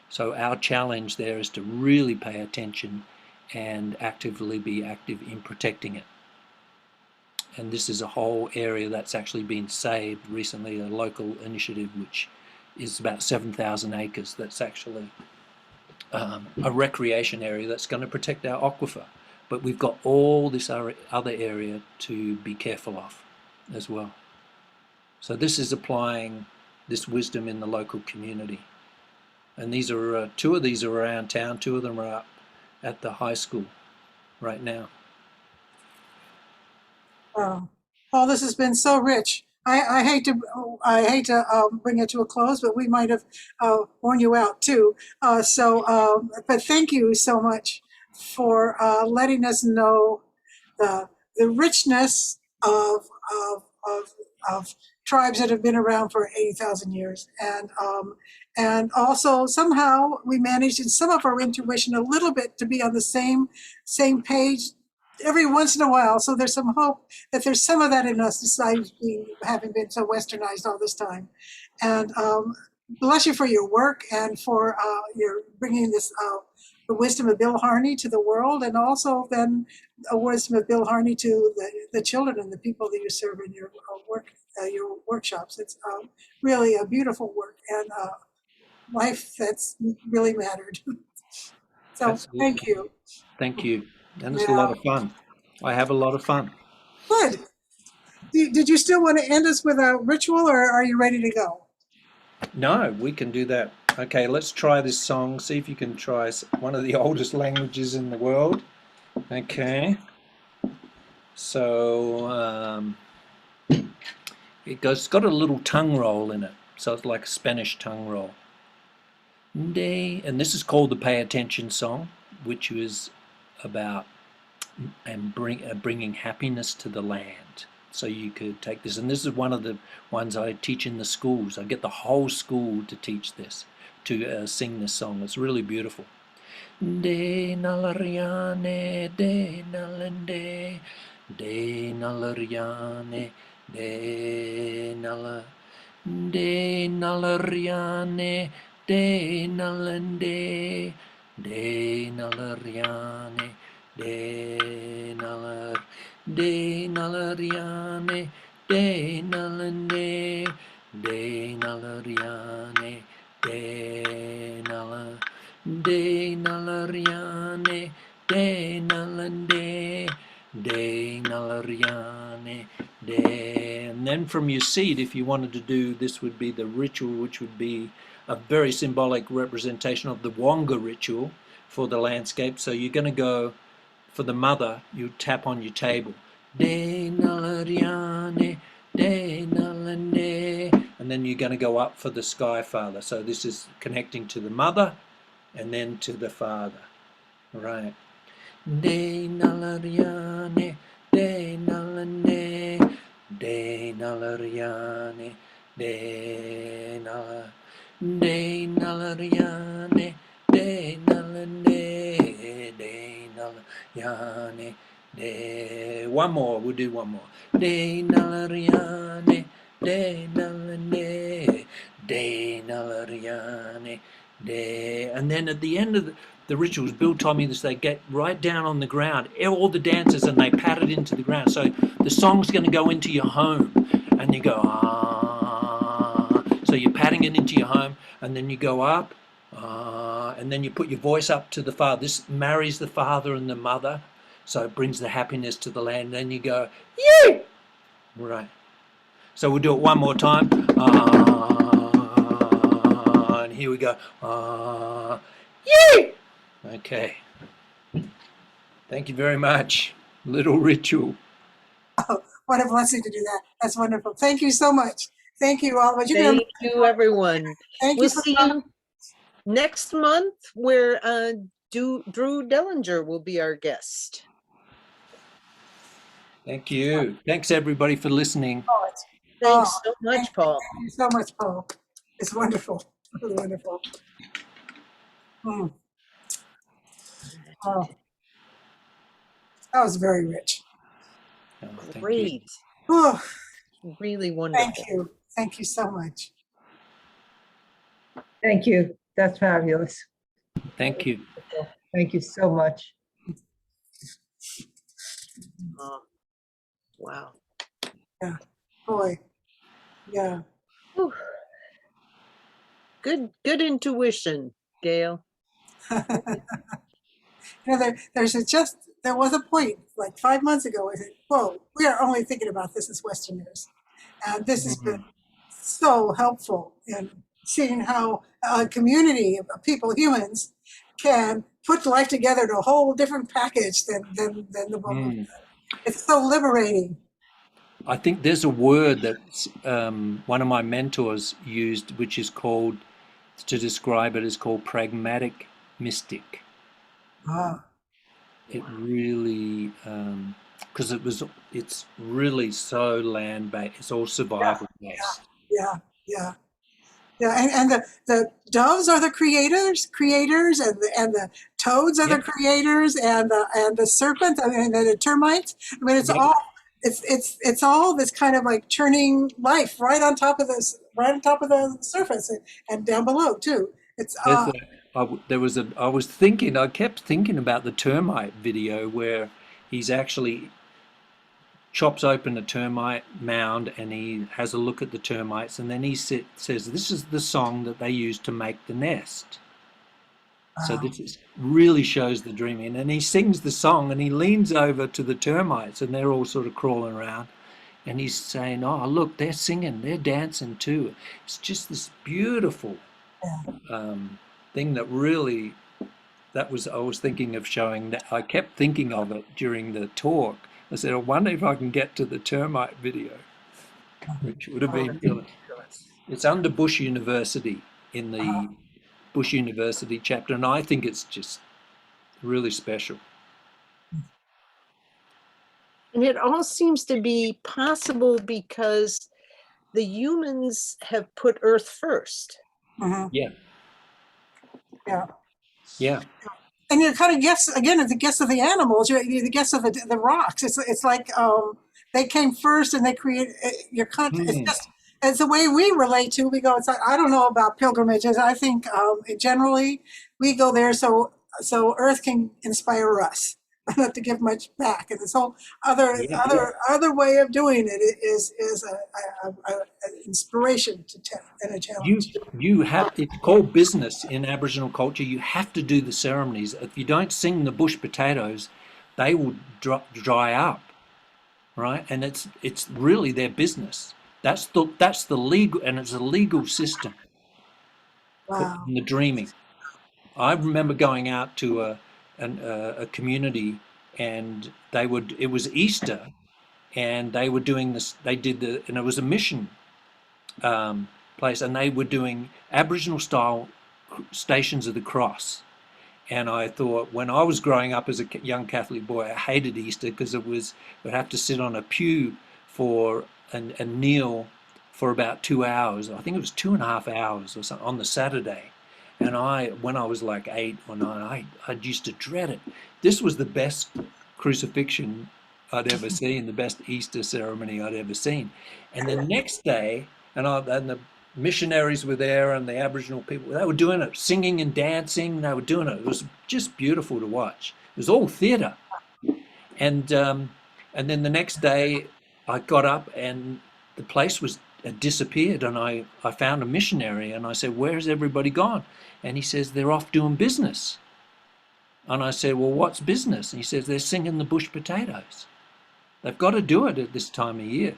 So our challenge there is to really pay attention and actively be active in protecting it. And this is a whole area that's actually been saved recently, a local initiative which is about 7,000 acres. That's actually a recreation area that's going to protect our aquifer. But we've got all this other area to be careful of as well. So this is applying this wisdom in the local community. And these are 2 of these are around town. 2 of them are up at the high school right now. Wow. Paul, this has been so rich. I hate to bring it to a close, but we might have worn you out too. But thank you so much for letting us know the richness of tribes that have been around for 80,000 years, and also somehow we managed in some of our intuition a little bit to be on the same page every once in a while. So there's some hope that there's some of that in us, besides having been so westernized all this time. And bless you for your work and for your bringing this the wisdom of Bill Harney to the world, and also then a wisdom of Bill Harney to the children and the people that you serve in your your workshops. It's really a beautiful work and life that's really mattered. So Absolutely. thank you. Thank you. And it's a lot of fun. I have a lot of fun. Good. Did you still want to end us with a ritual, or are you ready to go? No, we can do that. Okay, let's try this song. See if you can try one of the oldest languages in the world. Okay. So it's got a little tongue roll in it. So it's like a Spanish tongue roll. And this is called the Pay Attention song, which is about bringing happiness to the land. So you could take this, and this is one of the ones I teach in the schools. I get the whole school to teach this, to sing this song. It's really beautiful. De nalariane, de nalende, de nalariane, de nala, de nalariane, de nalende, de nalariane, de nalar, de nalariane, de nalende, de nalariane, de nala, de nalariane, de nalende, de nalariane, de. And then from your seat, if you wanted to do, this would be the ritual, which would be a very symbolic representation of the Wonga ritual for the landscape. So you're going to go for the mother, you tap on your table. De nalariane, de nalende. And then you're going to go up for the sky father. So this is connecting to the mother and then to the father. Right. De nalariane, de nalende, de nalariane, de nala, de nalariane, de nalende, de nalariane, de. One more, we'll do one more. De nalariane, de nalende, de nalariane, de. And then at the end of the rituals, Bill told me this, they get right down on the ground, all the dancers, and they pat it into the ground. So the song's going to go into your home, and you go, ah. So you're patting it into your home, and then you go up, and then you put your voice up to the father. This marries the father and the mother, so it brings the happiness to the land. Then you go, yay! Right. So we'll do it one more time. And here we go. Yay! Okay. Thank you very much. Little ritual. Oh, what a blessing to do that. That's wonderful. Thank you so much. Thank you all. Thank you, everyone. Thank We'll you. see you next month, where Drew Dellinger will be our guest. Thank you. Thanks, everybody, for listening. Thanks so much, Paul. Thank you so much, Paul. It's wonderful. Really wonderful. Oh, that was very rich. Oh, thank Great. Oh, really wonderful. thank you. Thank you so much. Thank you. That's fabulous. Thank you. Thank you so much. Oh, wow. Yeah. Boy. Yeah. Whew. Good intuition, Gail. There was a point like 5 months ago. I said, whoa, we are only thinking about this as Westerners. And this has been so helpful in seeing how a community of people, humans, can put life together in a whole different package than the woman. It's so liberating. I think there's a word that one of my mentors used, which is called, to describe it, is called pragmatic mystic. Ah, It really, because it's really so land-based. It's all survival-based. yeah, yeah. Yeah, and the doves are the creators, and the toads are the Yep. creators, and the serpent, I mean, and the termites. I mean, it's Yep. all it's all this kind of like churning life right on top of this, right on top of the surface, and down below too. It's I kept thinking about the termite video where he's actually chops open a termite mound and he has a look at the termites, and then he says, this is the song that they use to make the nest. So really shows the dreaming. And he sings the song and he leans over to the termites and they're all sort of crawling around. And he's saying, oh, look, they're singing, they're dancing too. It's just this beautiful thing that really, I was thinking of showing that. I kept thinking of it during the talk. I said, I wonder if I can get to the termite video, which would have been good. It's under Bush University in the Bush University chapter, and I think it's just really special. And it all seems to be possible because the humans have put Earth first. Yeah. Yeah. Yeah. And you're kind of the guess of the animals. You're the guess of the rocks. It's like they came first and they create. It's the way we relate to. We go. It's like, I don't know about pilgrimages. I think generally we go there so Earth can inspire us, not to give much back. And this whole other way of doing it is an inspiration and a challenge. You have, it's called business in Aboriginal culture. You have to do the ceremonies. If you don't sing the bush potatoes, they will dry up, right? And it's really their business. That's the legal, and it's a legal system. Wow. In the dreaming. I remember going out to a community, and it was Easter, and they were doing this. And it was a mission place, and they were doing Aboriginal style Stations of the Cross. And I thought, when I was growing up as a young Catholic boy, I hated Easter because we'd have to sit on a pew and kneel for about 2 hours. I think it was 2.5 hours or something on the Saturday. And when I was like 8 or 9, I used to dread it. This was the best crucifixion I'd ever seen, the best Easter ceremony I'd ever seen. And the next day, and the missionaries were there, and the Aboriginal people, they were doing it, singing and dancing. They were doing it. It was just beautiful to watch. It was all theatre. And then the next day, I got up and the place had disappeared, and I found a missionary, and I said, where's everybody gone? And he says, they're off doing business. And I said, well, what's business? And he says, they're singing the bush potatoes. They've got to do it at this time of year.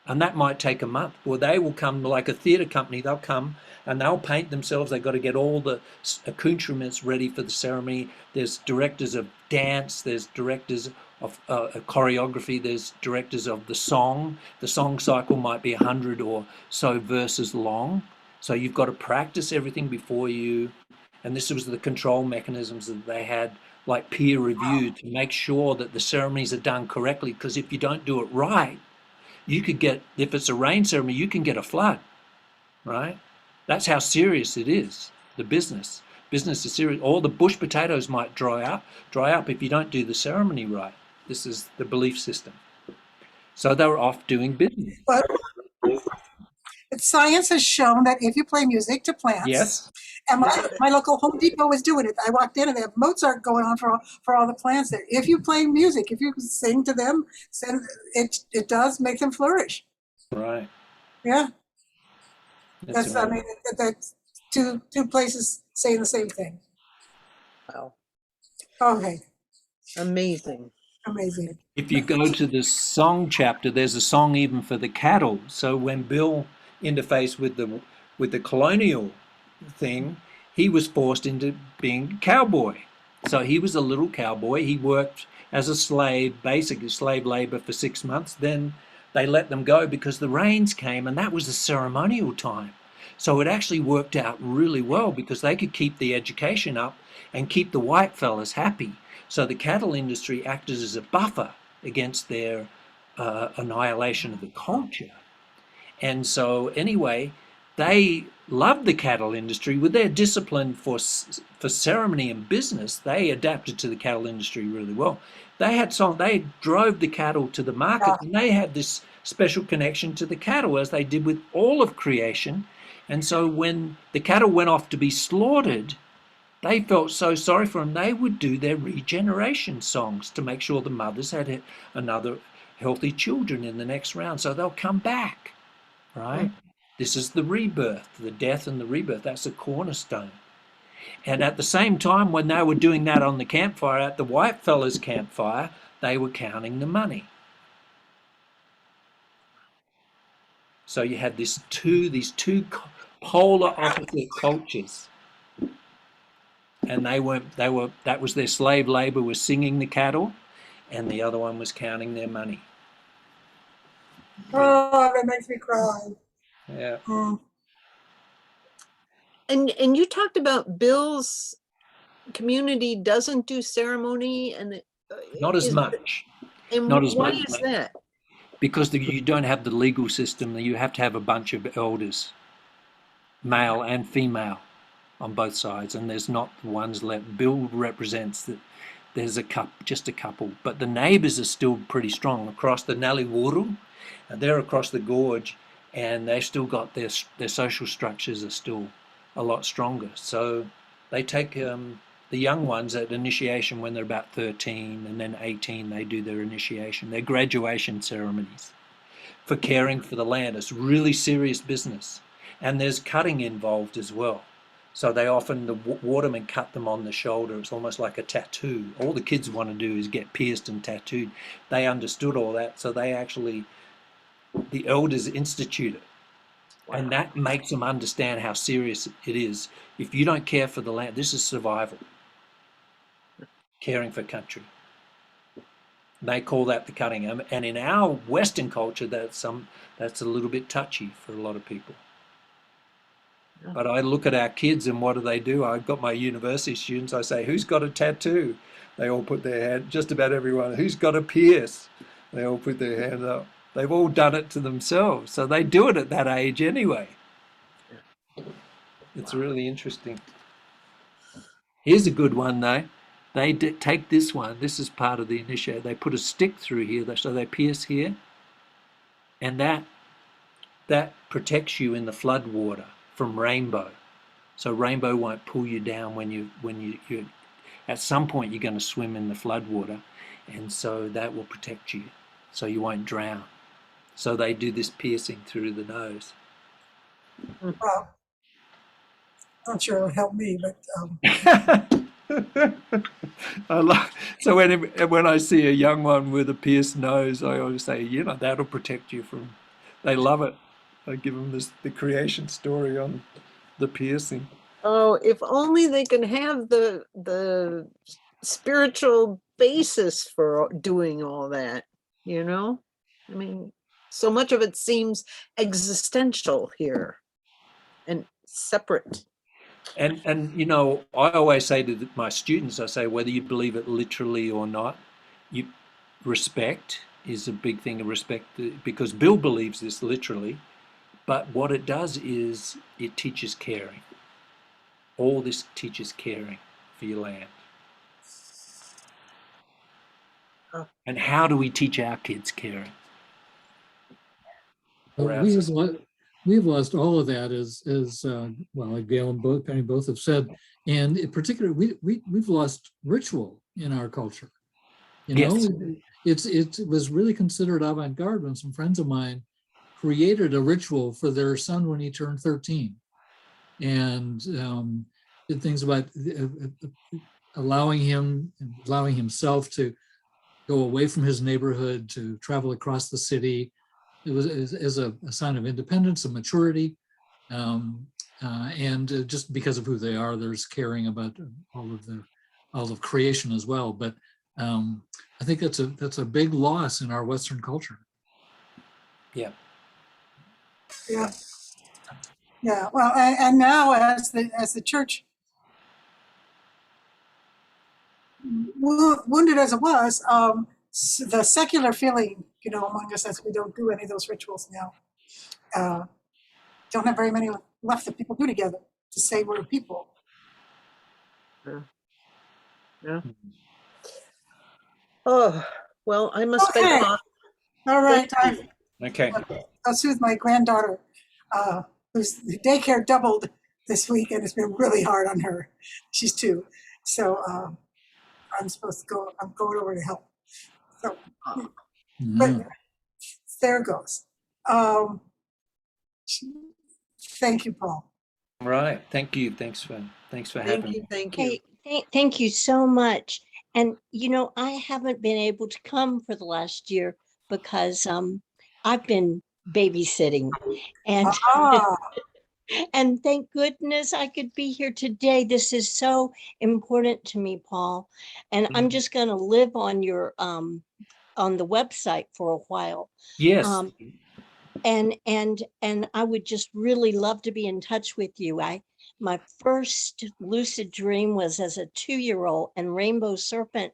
And that might take a month. Well, they will come like a theatre company. They'll come and they'll paint themselves. They've got to get all the accoutrements ready for the ceremony. There's directors of dance. There's directors of choreography. There's directors of the song. The song cycle might be 100 or so verses long. So you've got to practice everything before you. And this was the control mechanisms that they had, like peer review, to make sure that the ceremonies are done correctly. Because if you don't do it right, you could get, if it's a rain ceremony, you can get a flood, right? That's how serious it is, the business. Business is serious. All the bush potatoes might dry up if you don't do the ceremony right. This is the belief system. So they were off doing business. But science has shown that if you play music to plants, yes. And my local Home Depot was doing it. I walked in and they have Mozart going on for all the plants there. If you play music, if you sing to them, it does make them flourish. Right. Yeah. That's two places saying the same thing. Wow. Okay. Amazing. Amazing. If you go to the song chapter, there's a song even for the cattle. So when Bill interfaced with the colonial thing, he was forced into being a cowboy. So he was a little cowboy. He worked as a slave, basically slave labor, for 6 months. Then they let them go because the rains came, and that was the ceremonial time. So it actually worked out really well because they could keep the education up and keep the white fellas happy. So the cattle industry acted as a buffer against their annihilation of the culture. And so anyway, they loved the cattle industry. With their discipline for ceremony and business, they adapted to the cattle industry really well. They drove the cattle to the market, and they had this special connection to the cattle, as they did with all of creation. And so when the cattle went off to be slaughtered, they felt so sorry for them. They would do their regeneration songs to make sure the mothers had another healthy children in the next round, so they'll come back, right? This is the rebirth, the death and the rebirth. That's the cornerstone. And at the same time, when they were doing that on the campfire, at the white fellas' campfire, they were counting the money. So you had these two polar opposite cultures. And that was their slave labor was singing the cattle, and the other one was counting their money. Oh, that makes me cry. Yeah. And you talked about Bill's community doesn't do ceremony, and Not as much. And Not as why much, is mate. that? Because you don't have the legal system. You have to have a bunch of elders, male and female, on both sides, and there's not the ones left. Bill represents that there's just a couple, but the neighbours are still pretty strong across the Naliwuru, and they're across the gorge, and they've still got their social structures are still a lot stronger. So they take the young ones at initiation when they're about 13, and then 18 they do their initiation, their graduation ceremonies for caring for the land. It's really serious business, and there's cutting involved as well. So they often, the watermen cut them on the shoulder. It's almost like a tattoo. All the kids want to do is get pierced and tattooed. They understood all that, so they actually, the elders institute it. And that makes them understand how serious it is. If you don't care for the land, this is survival. Caring for country. They call that the cutting. And in our Western culture, that's a little bit touchy for a lot of people. But I look at our kids and what do? I've got my university students, I say, who's got a tattoo? They all put their hand, just about everyone. Who's got a pierce? They all put their hand up. They've all done it to themselves. So they do it at that age anyway. It's really interesting. Here's a good one though. They take this one. This is part of the initiate. They put a stick through here, so they pierce here. And that protects you in the flood water from rainbow. So rainbow won't pull you down when you at some point you're going to swim in the flood water, and so that will protect you so you won't drown. So they do this piercing through the nose. Well, not sure it would help me, but So when I see a young one with a pierced nose, I always say, that'll protect you from. They love it. I give them the creation story on the piercing. Oh, if only they can have the spiritual basis for doing all that, I mean, so much of it seems existential here and separate. And I always say to my students, I say, whether you believe it literally or not, respect is a big thing to respect, because Bill believes this literally. But what it does is it teaches caring. All this teaches caring for your land. And how do we teach our kids caring? We've lost all of that, as like Gail and Penny both have said, and in particular, we've lost ritual in our culture. Yes. It was really considered avant-garde when some friends of mine created a ritual for their son when he turned 13, and did things about allowing himself to go away from his neighborhood, to travel across the city. It was as a sign of independence and maturity, and just because of who they are, there's caring about all of creation as well. But I think that's a big loss in our Western culture. Yeah. Yeah. Yeah. Well, and now as the church, wounded as it was, the secular feeling, among us as we don't do any of those rituals now. Don't have very many left that people do together to say we're a people. Yeah. Oh, well, I must Okay. bake off. All right. Okay. I'll soothe my granddaughter, whose daycare doubled this week, and it's been really hard on her. She's 2. So I'm supposed to go, I'm going over to help. So, but there goes. Thank you, Paul. All right. Thank you. Thanks for having me. Thank you. Hey, thank you so much. And I haven't been able to come for the last year because I've been babysitting, and and thank goodness I could be here today. This is so important to me, Paul. And I'm just going to live on your on the website for a while. Yes. And I would just really love to be in touch with you. My first lucid dream was as a 2-year-old, and Rainbow Serpent